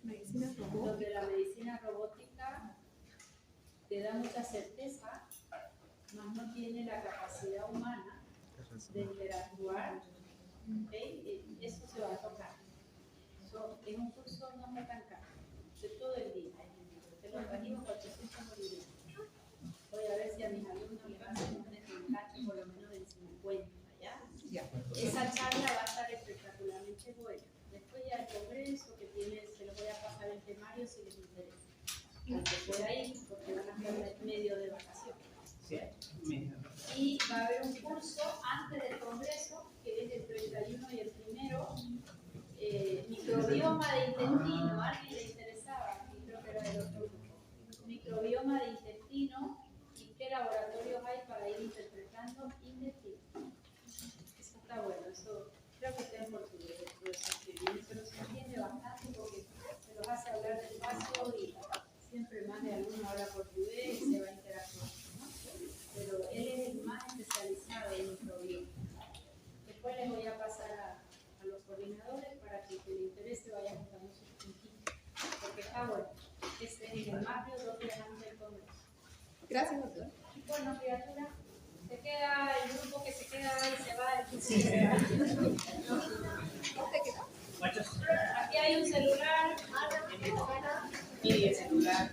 [SPEAKER 7] Medicina robótica.
[SPEAKER 1] Donde la medicina robótica te da mucha certeza, más no tiene la capacidad humana de interactuar. ¿Okay? Eso se va a tocar. Es un curso no muy tan caro, de todo el día. Te lo trajimos 800 bolivianos. Voy a ver si a mis alumnos les hacen un descanso por lo menos del 50, ¿ya? Esa charla va a estar espectacularmente buena. Después ya el congreso que tiene, se lo voy a pasar el temario si les interesa. Aunque pueda ir, porque van a estar en medio de vacaciones.
[SPEAKER 6] Sí,
[SPEAKER 1] Y va a haber un curso antes del congreso, que es el 31 y el 1, microbioma de intestino. ¿A alguien le interesaba? Creo que era del otro grupo. Microbioma de intestino y qué laboratorios hay para ir interpretando intestino. Eso está bueno, eso creo que está en portugués, pero se entiende bastante porque se los hace hablar despacio y siempre más de alguno habla portugués y se va a interactuar, ¿no? Pero él es el más especializado en microbioma. Después les voy a pasar a los coordinadores para que el interés se vaya juntando sus puntitos, porque está bueno. Este es en el barrio 2 días antes del congreso.
[SPEAKER 7] Gracias, doctor.
[SPEAKER 1] Bueno, criatura, se queda el grupo que se queda y se va, el grupo que se va.
[SPEAKER 7] ¿No te quedó?
[SPEAKER 1] Aquí hay un celular.
[SPEAKER 6] y el celular.